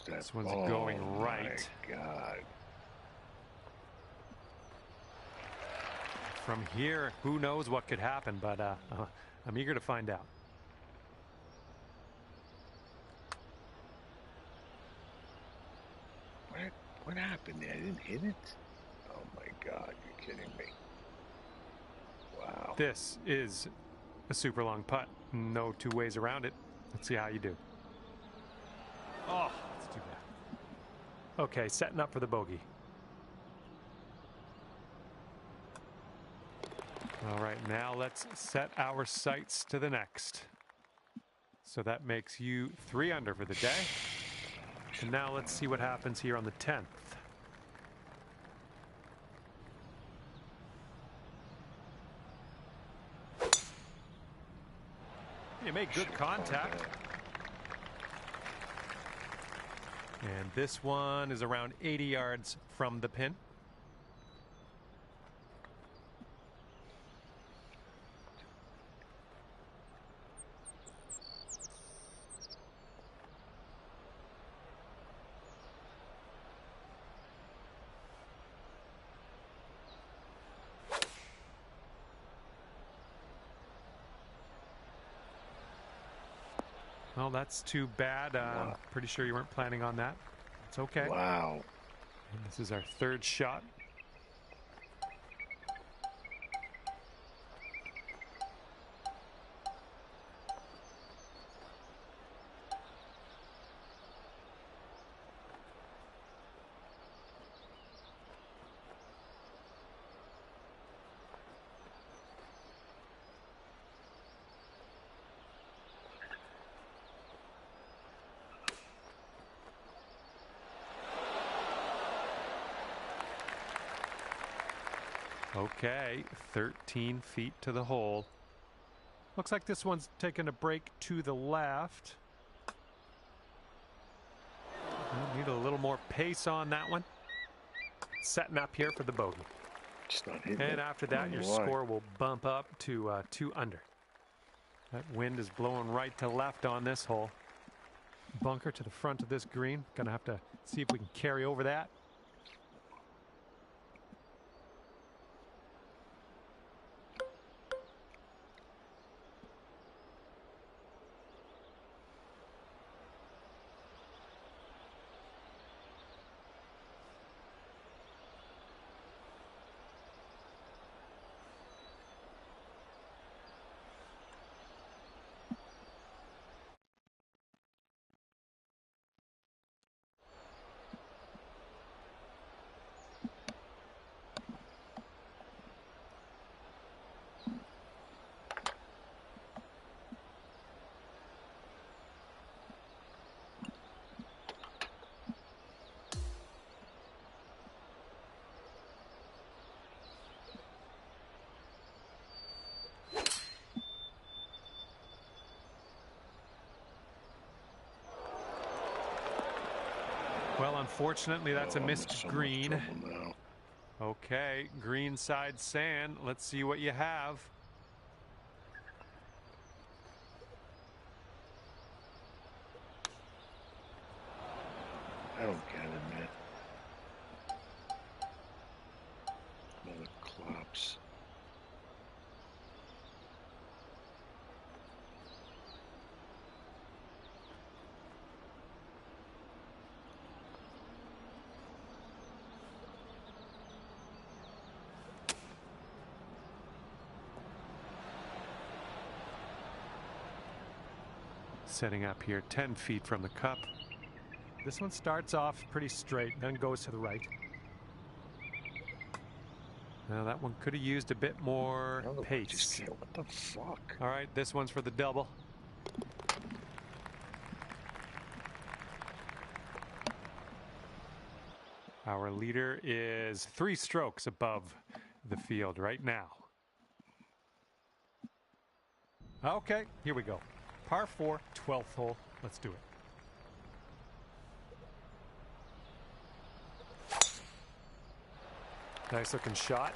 This one's going right. My God. From here, who knows what could happen, but I'm eager to find out. What happened there? I didn't hit it? Oh my God, you're kidding me. Wow. This is a super long putt. No 2 ways around it. Let's see how you do. Oh, that's too bad. Okay, setting up for the bogey. All right, now let's set our sights to the next. So that makes you 3 under for the day. And now let's see what happens here on the 10th. You made good contact. And this one is around 80 yards from the pin. Well, that's too bad. Pretty sure you weren't planning on that. It's okay. Wow. And this is our 3rd shot. Okay, 13 feet to the hole. Looks like this one's taking a break to the left. We need a little more pace on that one. Setting up here for the bogey. Just not hitting and it. after that, your score will bump up to 2 under. That wind is blowing right to left on this hole. Bunker to the front of this green. Gonna have to see if we can carry over that. Well, unfortunately, that's a missed so green. much trouble now. Okay, green side sand. Let's see what you have. I don't get it, man. Mother clops. Setting up here 10 feet from the cup. This one starts off pretty straight, then goes to the right. Now that one could have used a bit more pace. What the fuck? All right, this one's for the double. Our leader is 3 strokes above the field right now. Okay, here we go. Par 4, 12th hole. Let's do it. Nice looking shot.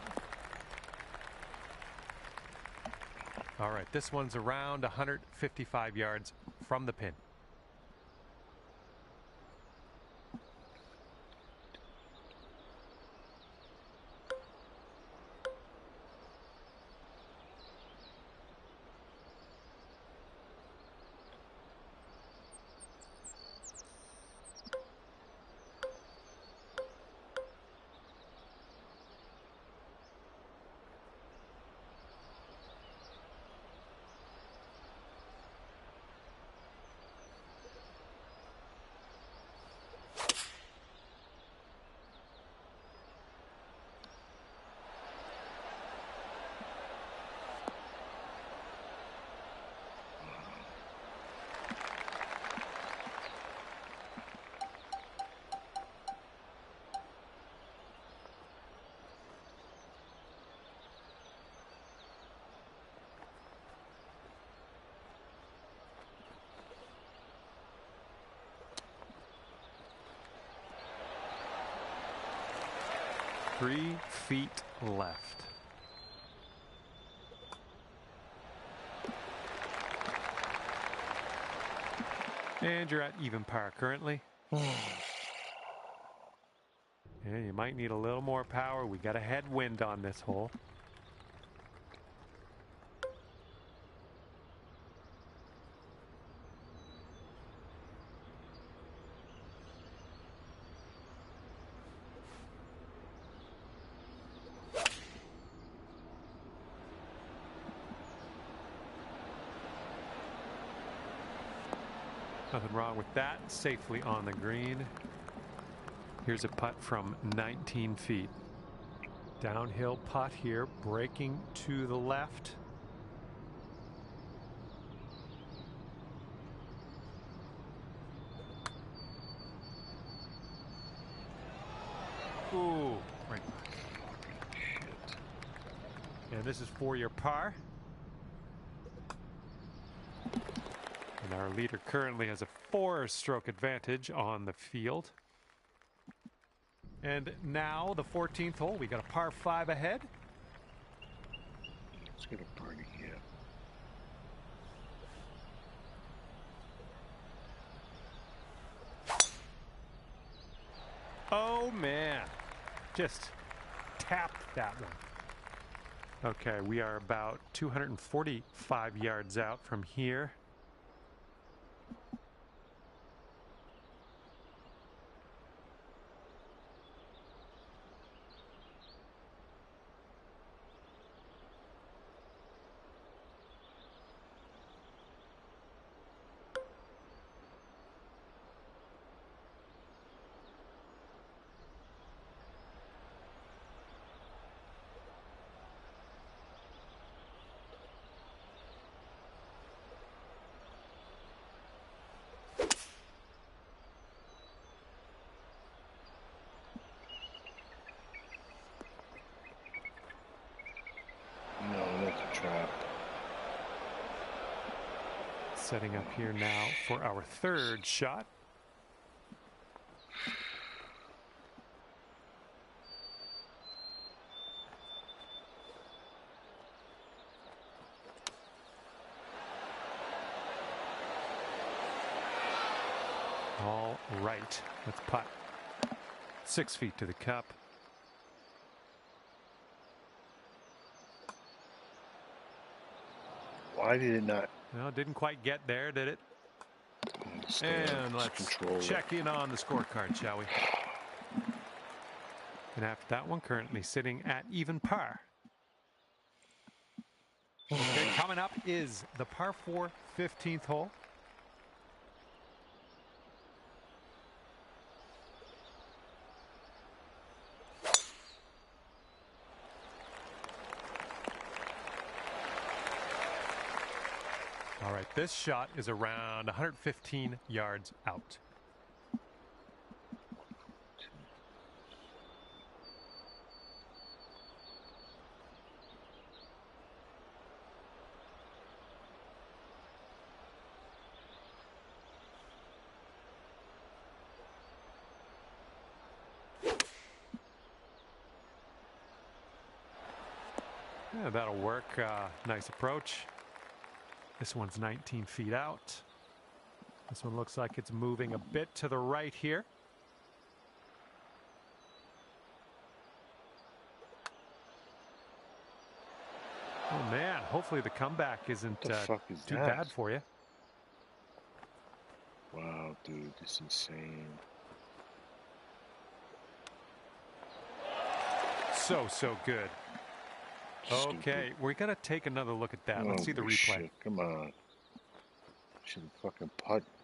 All right, this one's around 155 yards from the pin. Three feet left. And you're at even par currently. Yeah, you might need a little more power. We got a headwind on this hole. Nothing wrong with that. Safely on the green. Here's a putt from 19 feet. Downhill putt here, breaking to the left. Ooh, right. Shit. And this is for your par. And our leader currently has a 4-stroke advantage on the field. And now the 14th hole, we got a par 5 ahead. Let's get a party here. Oh man, just tapped that one. Okay, we are about 245 yards out from here. Setting up here now for our 3rd shot. All right, let's putt. 6 feet to the cup. Why did it not? Well, didn't quite get there, did it? And let's check in on the scorecard, shall we? And after that one, currently sitting at even par. Okay, coming up is the par 4 15th hole. All right, this shot is around 115 yards out. Yeah, that'll work. Nice approach. This one's 19 feet out. This one looks like it's moving a bit to the right here. Oh man, hopefully the comeback isn't too bad for you. Wow, dude, this is insane. So good. Stupid. Okay, we're going to take another look at that. Let's see the replay. Shit. Come on. Should have fucking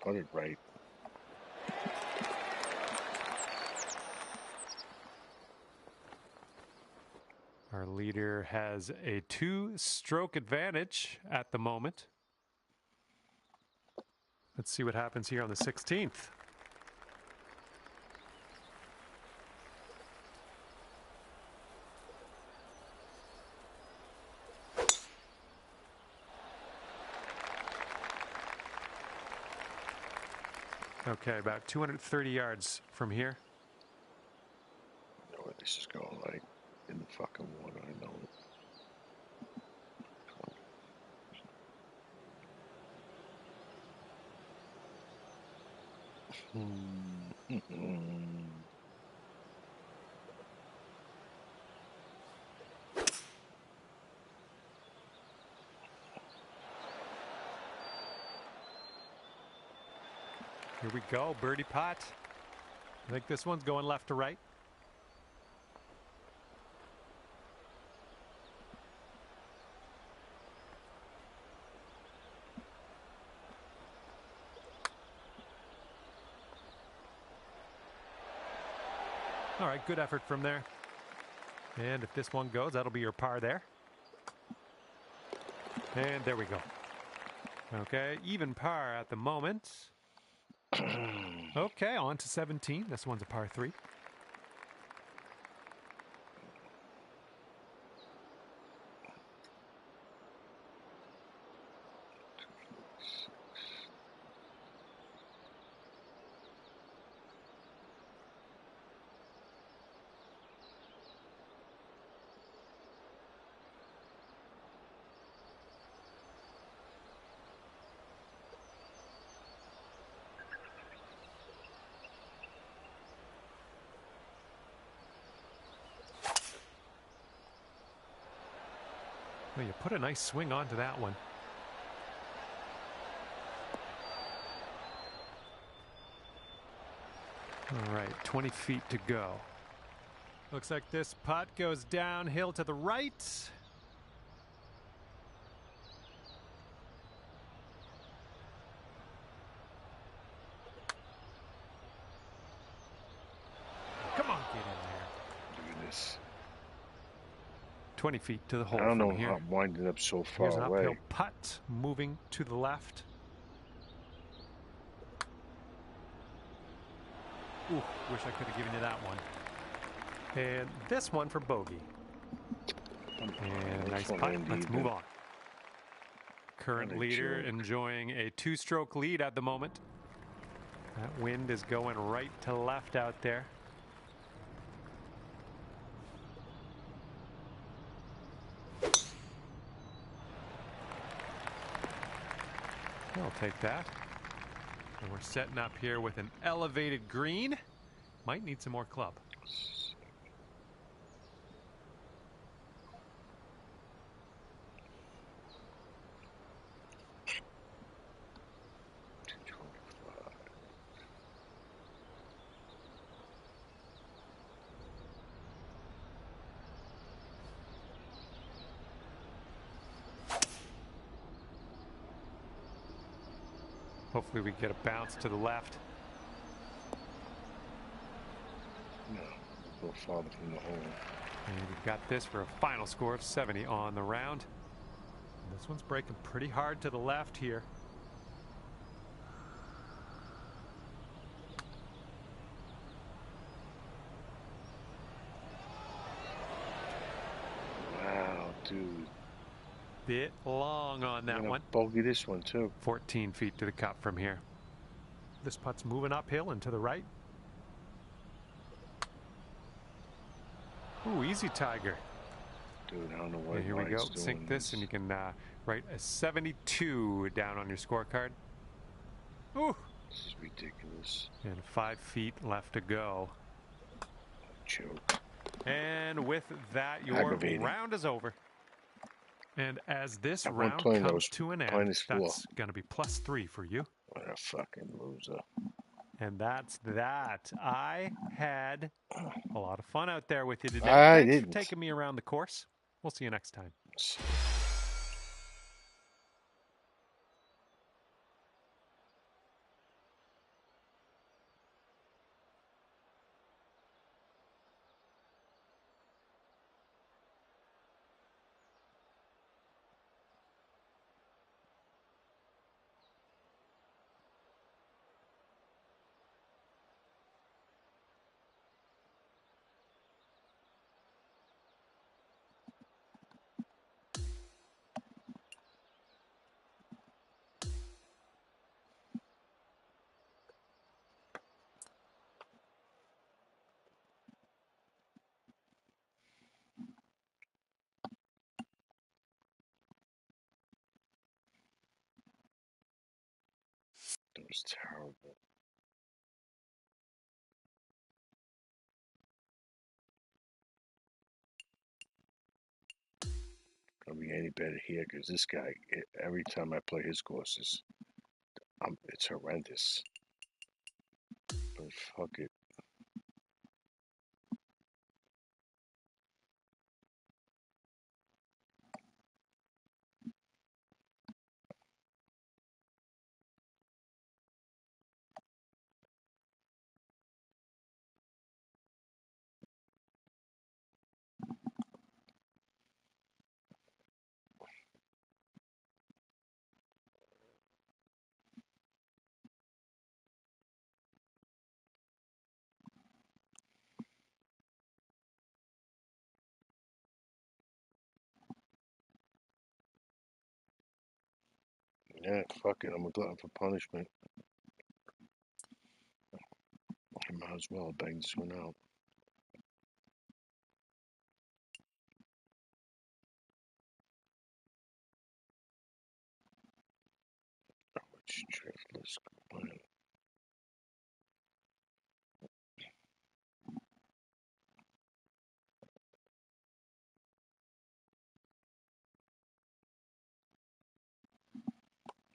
putted right. Our leader has a 2-stroke advantage at the moment. Let's see what happens here on the 16th. Okay, about 230 yards from here. I know where this is going, like in the fucking water. I know it. Here we go, birdie putt. I think this one's going left to right. All right, good effort from there. And if this one goes, that'll be your par there. And there we go. Okay, even par at the moment. Okay, on to 17. This one's a par 3. Well, you put a nice swing onto that one. All right, 20 feet to go. Looks like this putt goes downhill to the right. Come on, get in there. Look at this. 20 feet to the hole. I don't know here. how I'm winding up so far Here's an away. uphill putt moving to the left. Ooh, wish I could have given you that one. And this one for bogey. And nice putt. Let's move on. Current leader enjoying a 2-stroke lead at the moment. That wind is going right to left out there. I'll take that. And we're setting up here with an elevated green. Might need some more club. Hopefully we get a bounce to the left. No, go farther from the hole. And we've got this for a final score of 70 on the round. And this one's breaking pretty hard to the left here. Wow, dude. Bit long on that one. Bogey this one too. 14 feet to the cup from here. This putt's moving uphill and to the right. Ooh, easy Tiger. Dude, I don't know what. Here we go. Sink this, and you can write a 72 down on your scorecard. Ooh. This is ridiculous. And 5 feet left to go. Joke. And with that, your round is over. And as this round comes to an end, that's going to be +3 for you. What a fucking loser. And that's that. I had a lot of fun out there with you today. Thanks for taking me around the course. We'll see you next time. That was terrible. Gonna be any better here because this guy, every time I play his courses, it's horrendous. But fuck it. Yeah, fuck it. I'm a glutton for punishment. I might as well bang this one out. Oh, it's Driftless. Quail.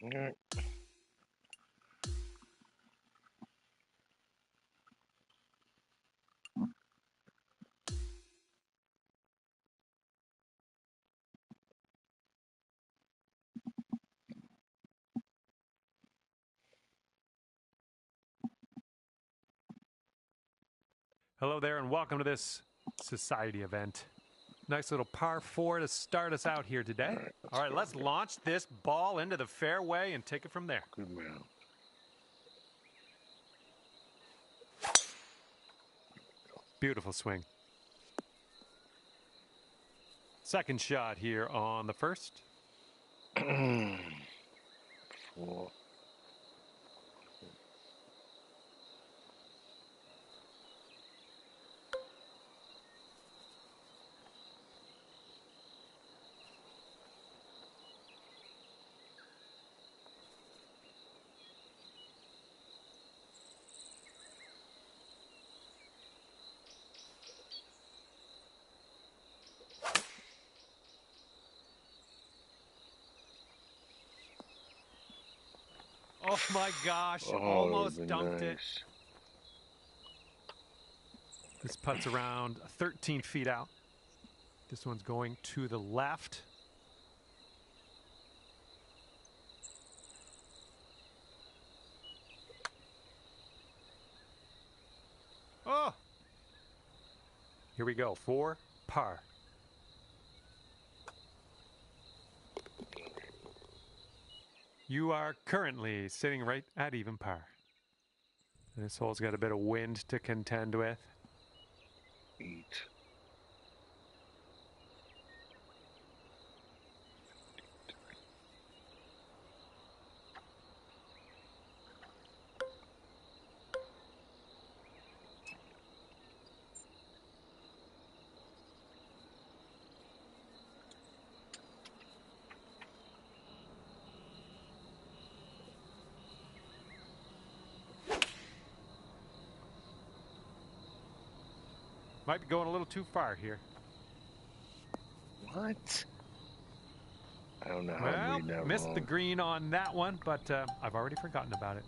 All right. Hello there, and welcome to this society event. Nice little par 4 to start us out here today. All right, let's launch this ball into the fairway and take it from there. Good round. Beautiful swing. Second shot here on the first. 4. Oh my gosh, Oh, almost that'd dumped been it. nice. This putt's around 13 feet out. This one's going to the left. Oh! Here we go, 4 par. You are currently sitting right at even par. This hole's got a bit of wind to contend with. Eat. Might be going a little too far here. What? I don't know how I'm Well, reading that missed wrong. the green on that one, but I've already forgotten about it.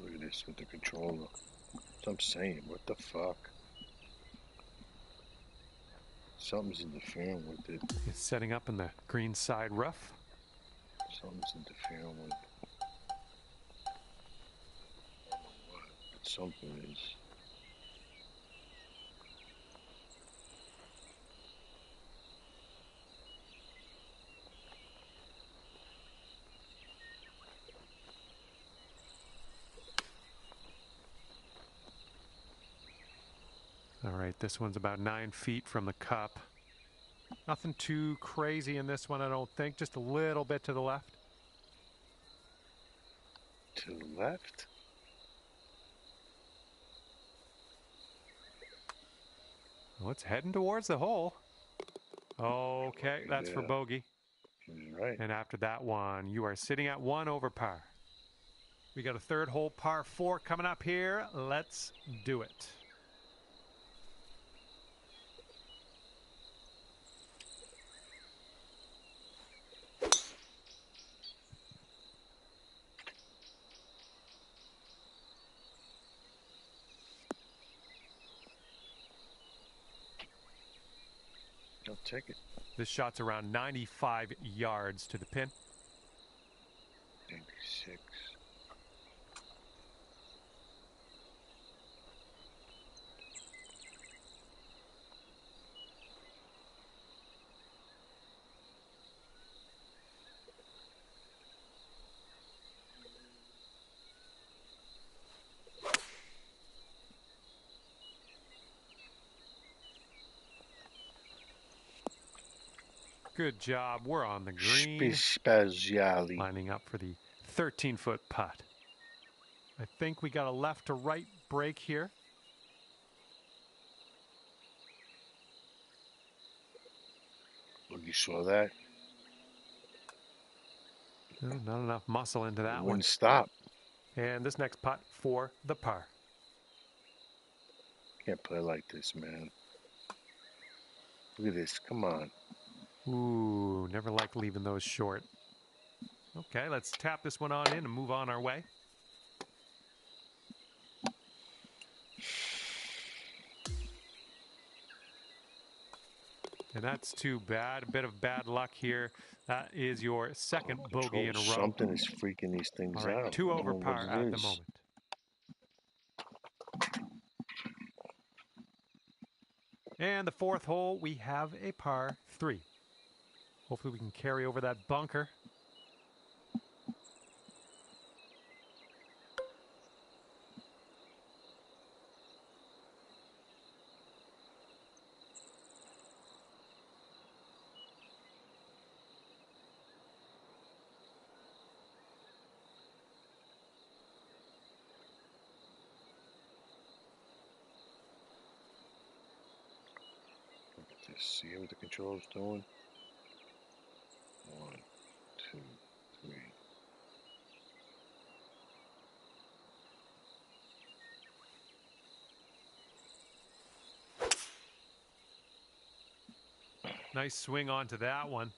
Look at this with the controller. That's what I'm saying. What the fuck? Something's interfering with it. It's setting up in the green side rough. Something's interfering with it. I don't know what, but something is. All right, this one's about 9 feet from the cup. Nothing too crazy in this one, I don't think. Just a little bit to the left. To the left? Well, it's heading towards the hole. Okay, that's for Yeah. bogey. He's right. And after that one, you are sitting at 1 over par. We got a third hole, par 4 coming up here. Let's do it. I'll take it. This shot's around 95 yards to the pin. 96. Good job. We're on the green. Spaziali. Lining up for the 13-foot putt. I think we got a left to right break here. Look, you saw that? Not enough muscle into that one. Wouldn't stop. And this next putt for the par. Can't play like this, man. Look at this. Come on. Ooh, never like leaving those short. Okay, let's tap this one on in and move on our way. And that's too bad. A bit of bad luck here. That is your second bogey in a row. Something is freaking these things All right, out. 2 I don't over know par what it at the is. moment. And the fourth hole, we have a par 3. Hopefully we can carry over that bunker. Just see what the controller's doing. 1, 2, 3. Nice swing onto that one.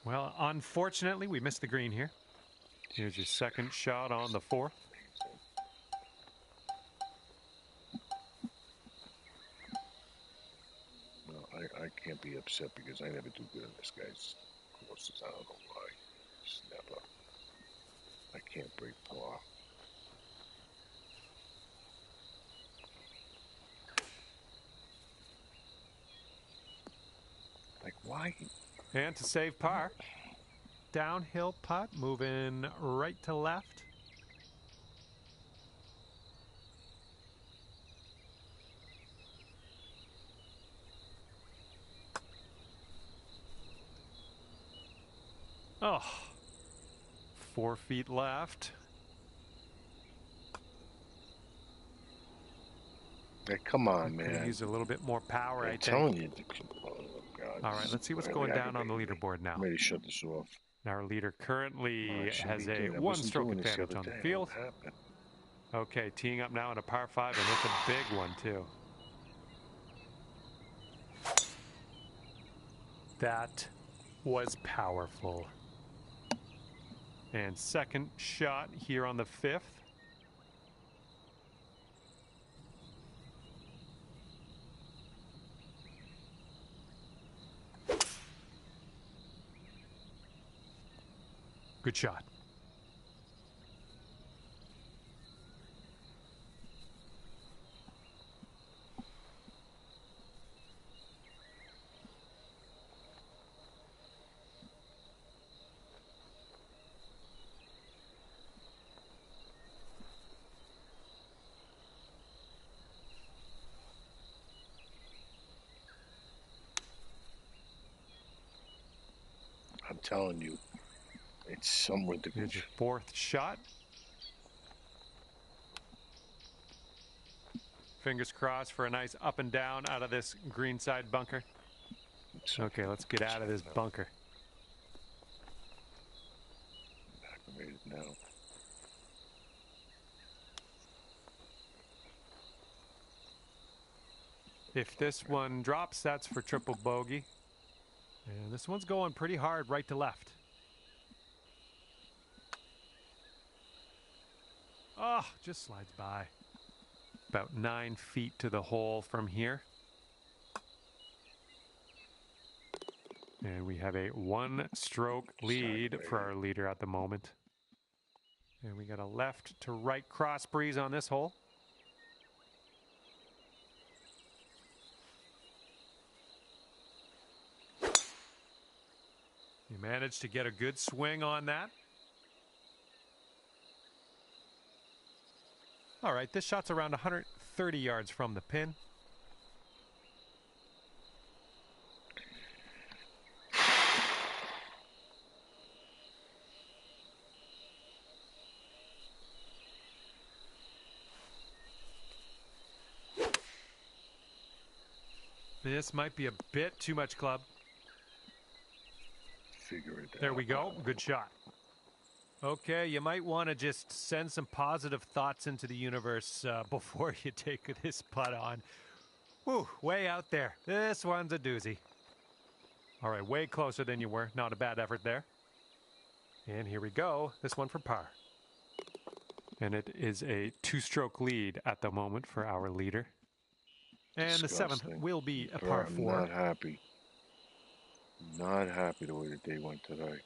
Well, unfortunately, we missed the green here. Here's your second shot on the 4th. No, I can't be upset because I never do good on this guy's courses. I don't know why. Just never. I can't break par. Like, why? And to save par, downhill putt, moving right to left. Oh, 4 feet left. Hey, come on, Could man. use a little bit more power, I I'm think. telling you. Oh, God. All right, let's see what's going down on the leaderboard now. I'm ready to shut this off. Our leader currently has a I wasn't 1-stroke doing this advantage the on other the day. field. What happened? Okay, teeing up now in a par 5, and it's a big one, too. That was powerful. And second shot here on the 5th. Good shot. I'm telling you, it's somewhere to go. Here's your 4th shot. Fingers crossed for a nice up and down out of this greenside bunker. Okay, let's get out of this bunker. Activated now. If this one drops, that's for triple bogey. And this one's going pretty hard right to left. Oh, just slides by. About 9 feet to the hole from here. And we have a 1-stroke lead for our leader at the moment. And we got a left to right cross breeze on this hole. You managed to get a good swing on that. All right, this shot's around 130 yards from the pin. This might be a bit too much club. Figure it out. There we go. Good shot. Okay, you might want to just send some positive thoughts into the universe before you take this putt on. Whew, way out there. This one's a doozy. All right, way closer than you were. Not a bad effort there. And here we go. This one for par. And it is a 2-stroke lead at the moment for our leader. And Disgusting. the 7th will be a par 4. I'm not happy. Not happy the way the day went today.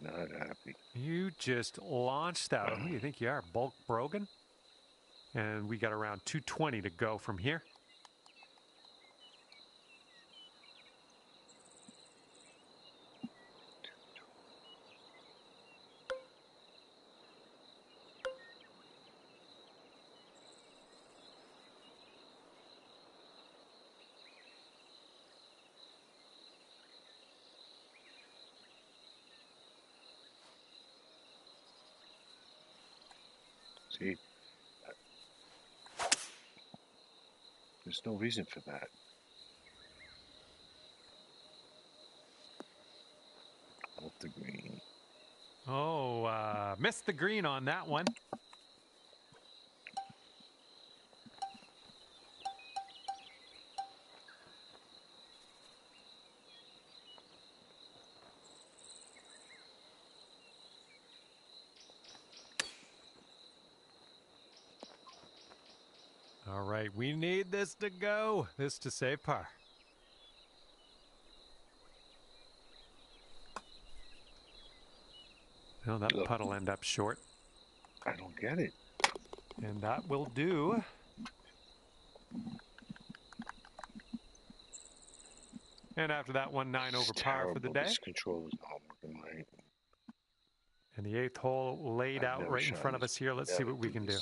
Not happy. You just launched out. Who do you think you are, Bulk Brogan? And we got around 220 to go from here. See, there's no reason for that. Off the green. Oh, missed the green on that one. All right, we need this to go. This to save par. Well, that putt will end up short. I don't get it. And that will do. And after that one, 9 over par for the day. This control is not working right. And the 8th hole laid out right in front of us here. Let's see what we can do.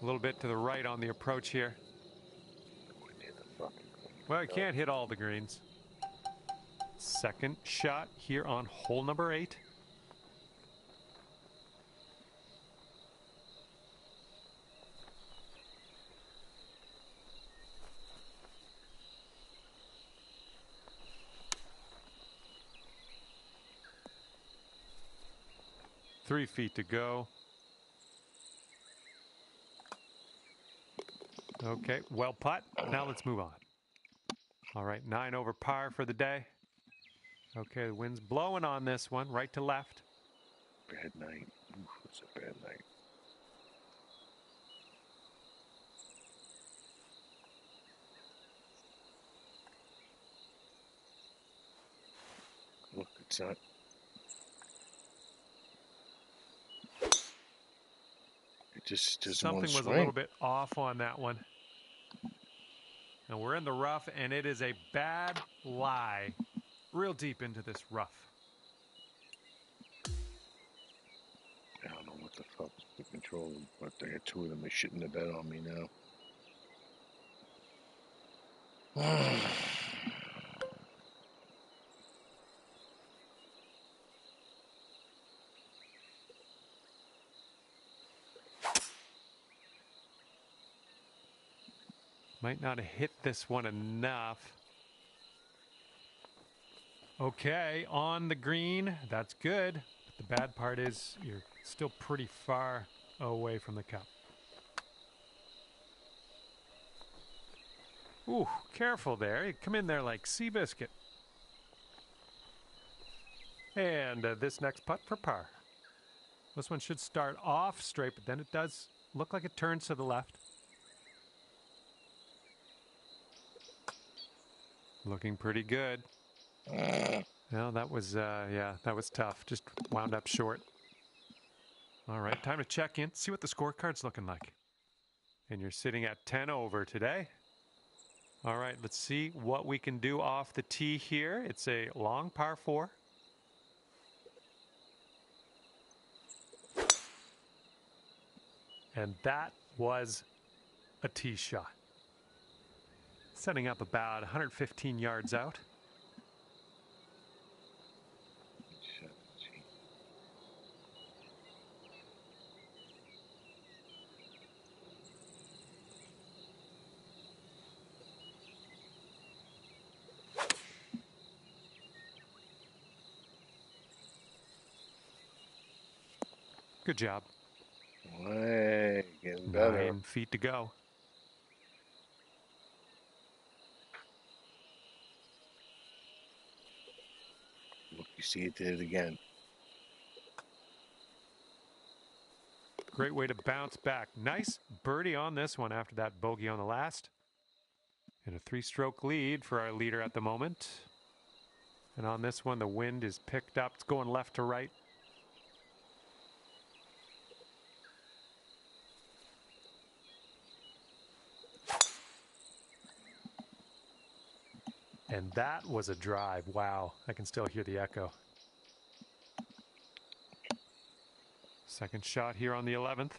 A little bit to the right on the approach here. Well, you can't hit all the greens. Second shot here on hole number 8. Three feet to go. Okay, well putt. Now let's move on. All right, 9 over par for the day. Okay, the wind's blowing on this one, right to left. Bad night. Oof, it's a bad night. Look, it's not. It just doesn't Something want to was swing. a little bit off on that one. And we're in the rough, and it is a bad lie. Real deep into this rough. I don't know what the fuck the control, but they got 2 of them. They're shitting the bed on me now. Might not have hit this one enough. Okay, on the green. That's good. But the bad part is you're still pretty far away from the cup. Ooh, careful there. You come in there like Seabiscuit. And this next putt for par. This one should start off straight, but then it does look like it turns to the left. Looking pretty good. Well, that was, yeah, that was tough. Just wound up short. All right, time to check in, see what the scorecard's looking like. And you're sitting at 10 over today. All right, let's see what we can do off the tee here. It's a long par 4. And that was a tee shot. Setting up about 115 yards out. Good job. Way, getting better. 9 feet to go. Look, you see it did it again. Great way to bounce back. Nice birdie on this one after that bogey on the last. And a 3-stroke lead for our leader at the moment. And on this one, the wind is picked up. It's going left to right. And that was a drive. Wow, I can still hear the echo. Second shot here on the 11th.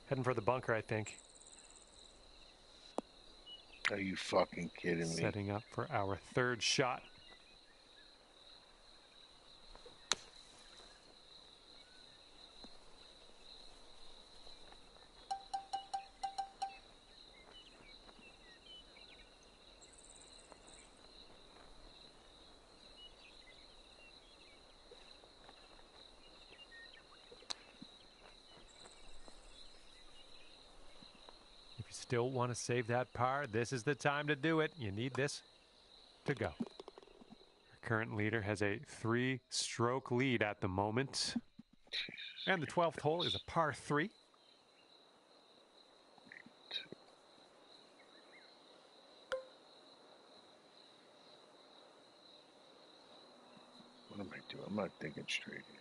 Heading for the bunker, I think. Are you fucking kidding me? Setting up for our third shot. If you still want to save that par, this is the time to do it. You need this to go. Our current leader has a 3-stroke lead at the moment. And the 12th hole is a par 3. What am I doing? I'm not thinking straight here.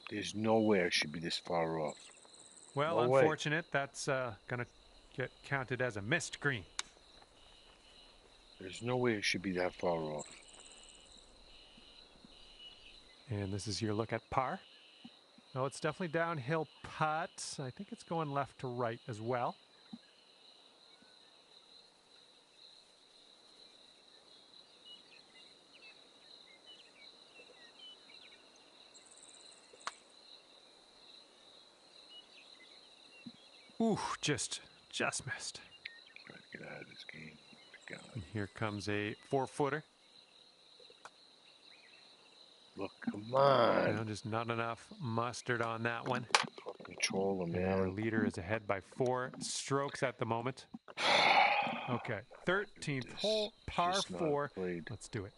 There's no way I should be this far off. Well, No way. unfortunate. That's going to get counted as a missed green. There's no way it should be that far off. And this is your look at par. Oh, it's definitely downhill putt. I think it's going left to right as well. Ooh, just missed. Trying to get out of this game. God. And here comes a 4-footer. Look, come on. You know, just not enough mustard on that one. Control him, And our man. leader is ahead by 4 strokes at the moment. Okay, 13th hole, par 4. Let's do it.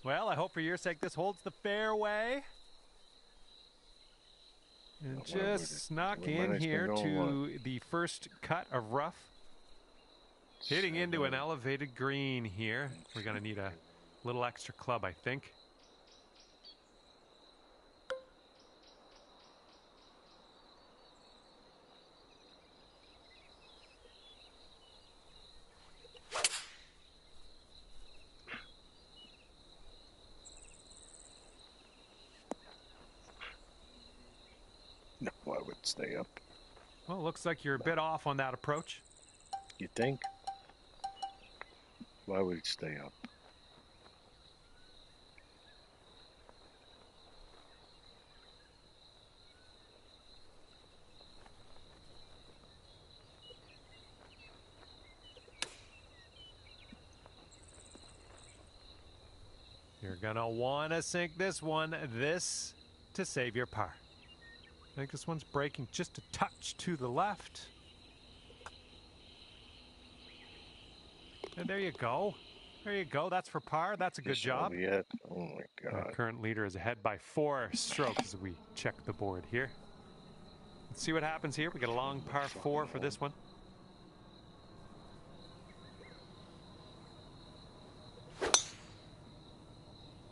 Well, I hope for your sake this holds the fairway. And just snuck in here to the first cut of rough. Hitting into an elevated green here. We're going to need a little extra club, I think. No, I would stay up. Well, it looks like you're a bit off on that approach. You think? Why would it stay up? You're going to want to sink this one, this to save your par. I think this one's breaking just a touch to the left. And there you go. There you go. That's for par. That's a good job. Yet. Oh, my God. Our current leader is ahead by 4 strokes as we check the board here. Let's see what happens here. We got a long par 4 for this one.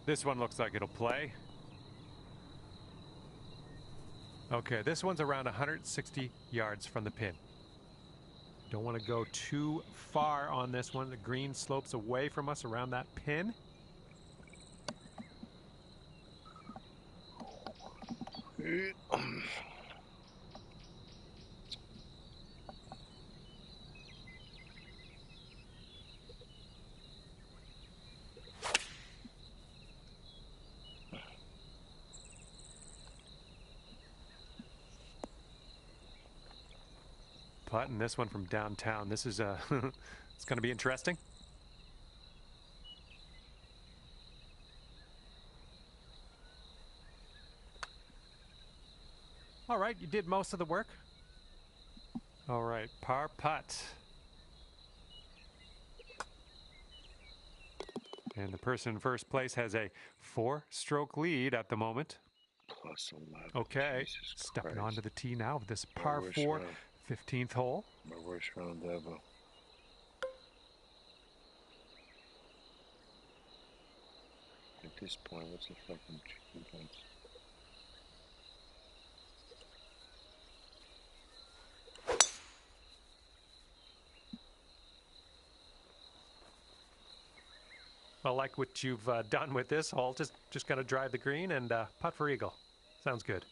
This one looks like it'll play. Okay, this one's around 160 yards from the pin. Don't want to go too far on this one. The green slopes away from us around that pin. Putting this one from downtown. This is a It's going to be interesting. All right, you did most of the work. All right, par putt. And the person in first place has a 4-stroke lead at the moment. Plus 11. Okay, Jesus stepping Christ. onto the tee now of this My par worst 4, round. 15th hole. My worst round ever. At this point, what's the fucking difference? Well, like what you've done with this hole, just got to drive the green and putt for eagle. Sounds good.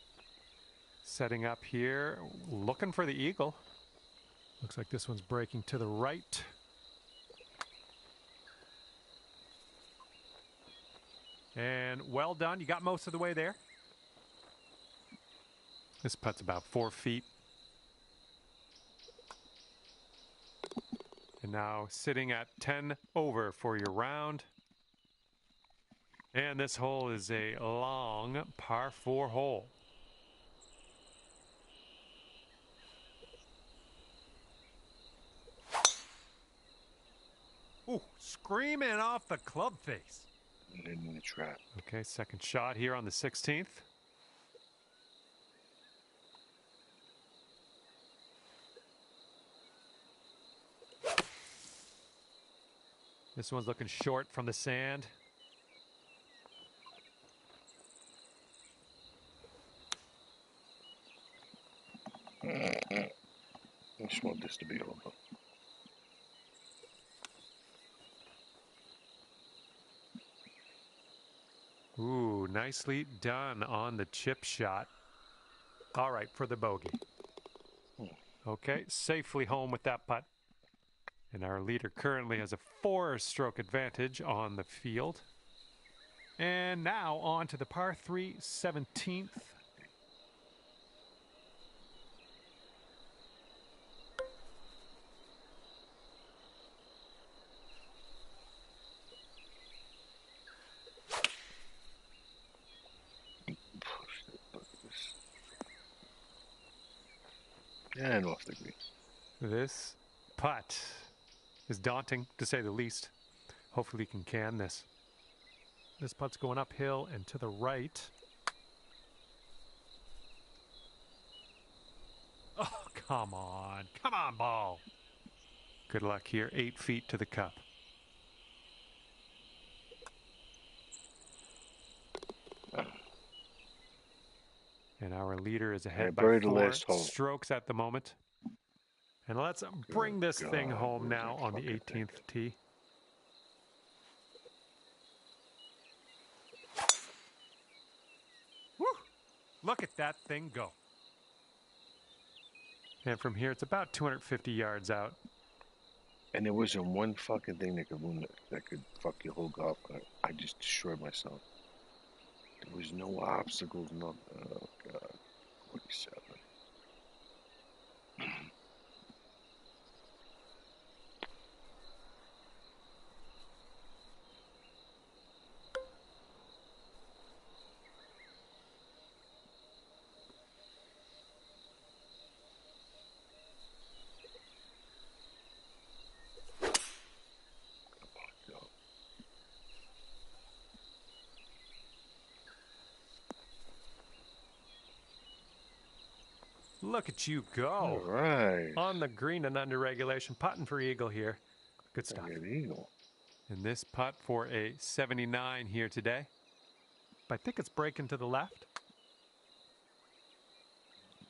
Setting up here, looking for the eagle. Looks like this one's breaking to the right. And well done. You got most of the way there. This putt's about 4 feet. And now sitting at 10 over for your round. And this hole is a long par 4 hole. Ooh, screaming off the club face. In the trap. Okay, second shot here on the 16th. This one's looking short from the sand. I just want this to be over. Ooh, nicely done on the chip shot. All right, for the bogey. Okay, safely home with that putt. And our leader currently has a 4-stroke advantage on the field. And now on to the par 3 17th. And off the green. This putt is daunting, to say the least. Hopefully he can this. This putt's going uphill and to the right. Oh, come on. Come on, ball. Good luck here. 8 feet to the cup. And our leader is ahead by 4 strokes at the moment. And let's bring this thing home now on the 18th tee. Woo! Look at that thing go. And from here, it's about 250 yards out. And there wasn't one fucking thing that could ruin it, that could fuck your whole golf cart. I just destroyed myself. There was no obstacles, nothing. Oh, God. 47. Look at you go. All right. On the green and under regulation, putting for eagle here. Good stuff. Eagle. And this putt for a 79 here today. But I think it's breaking to the left.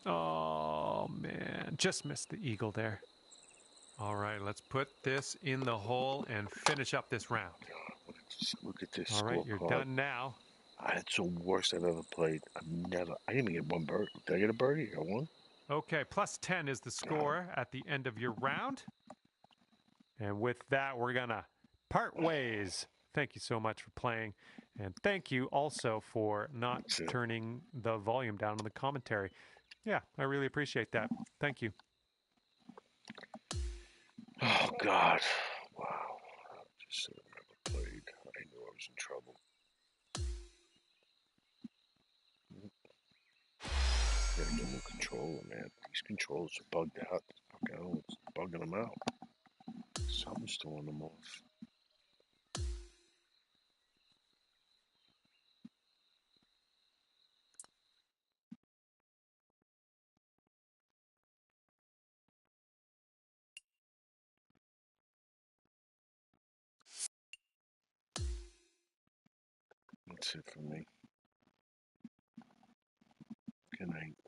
Oh, man. Just missed the eagle there. All right, let's put this in the hole and finish up this round. Look at this. All right, you're done now. It's the worst I've ever played. I didn't even get one birdie. Did I get a birdie? I got one. Okay, plus 10 is the score at the end of your round. And with that, we're going to part ways. Thank you so much for playing. And thank you also for not turning the volume down on the commentary. Yeah, I really appreciate that. Thank you. Oh, God. Wow. Just should have never played. I knew I was in trouble. Gotta get more controller, man. These controllers are bugged out. Fuck, I don't know what's bugging them out. Something's throwing them off. That's it for me. Good night.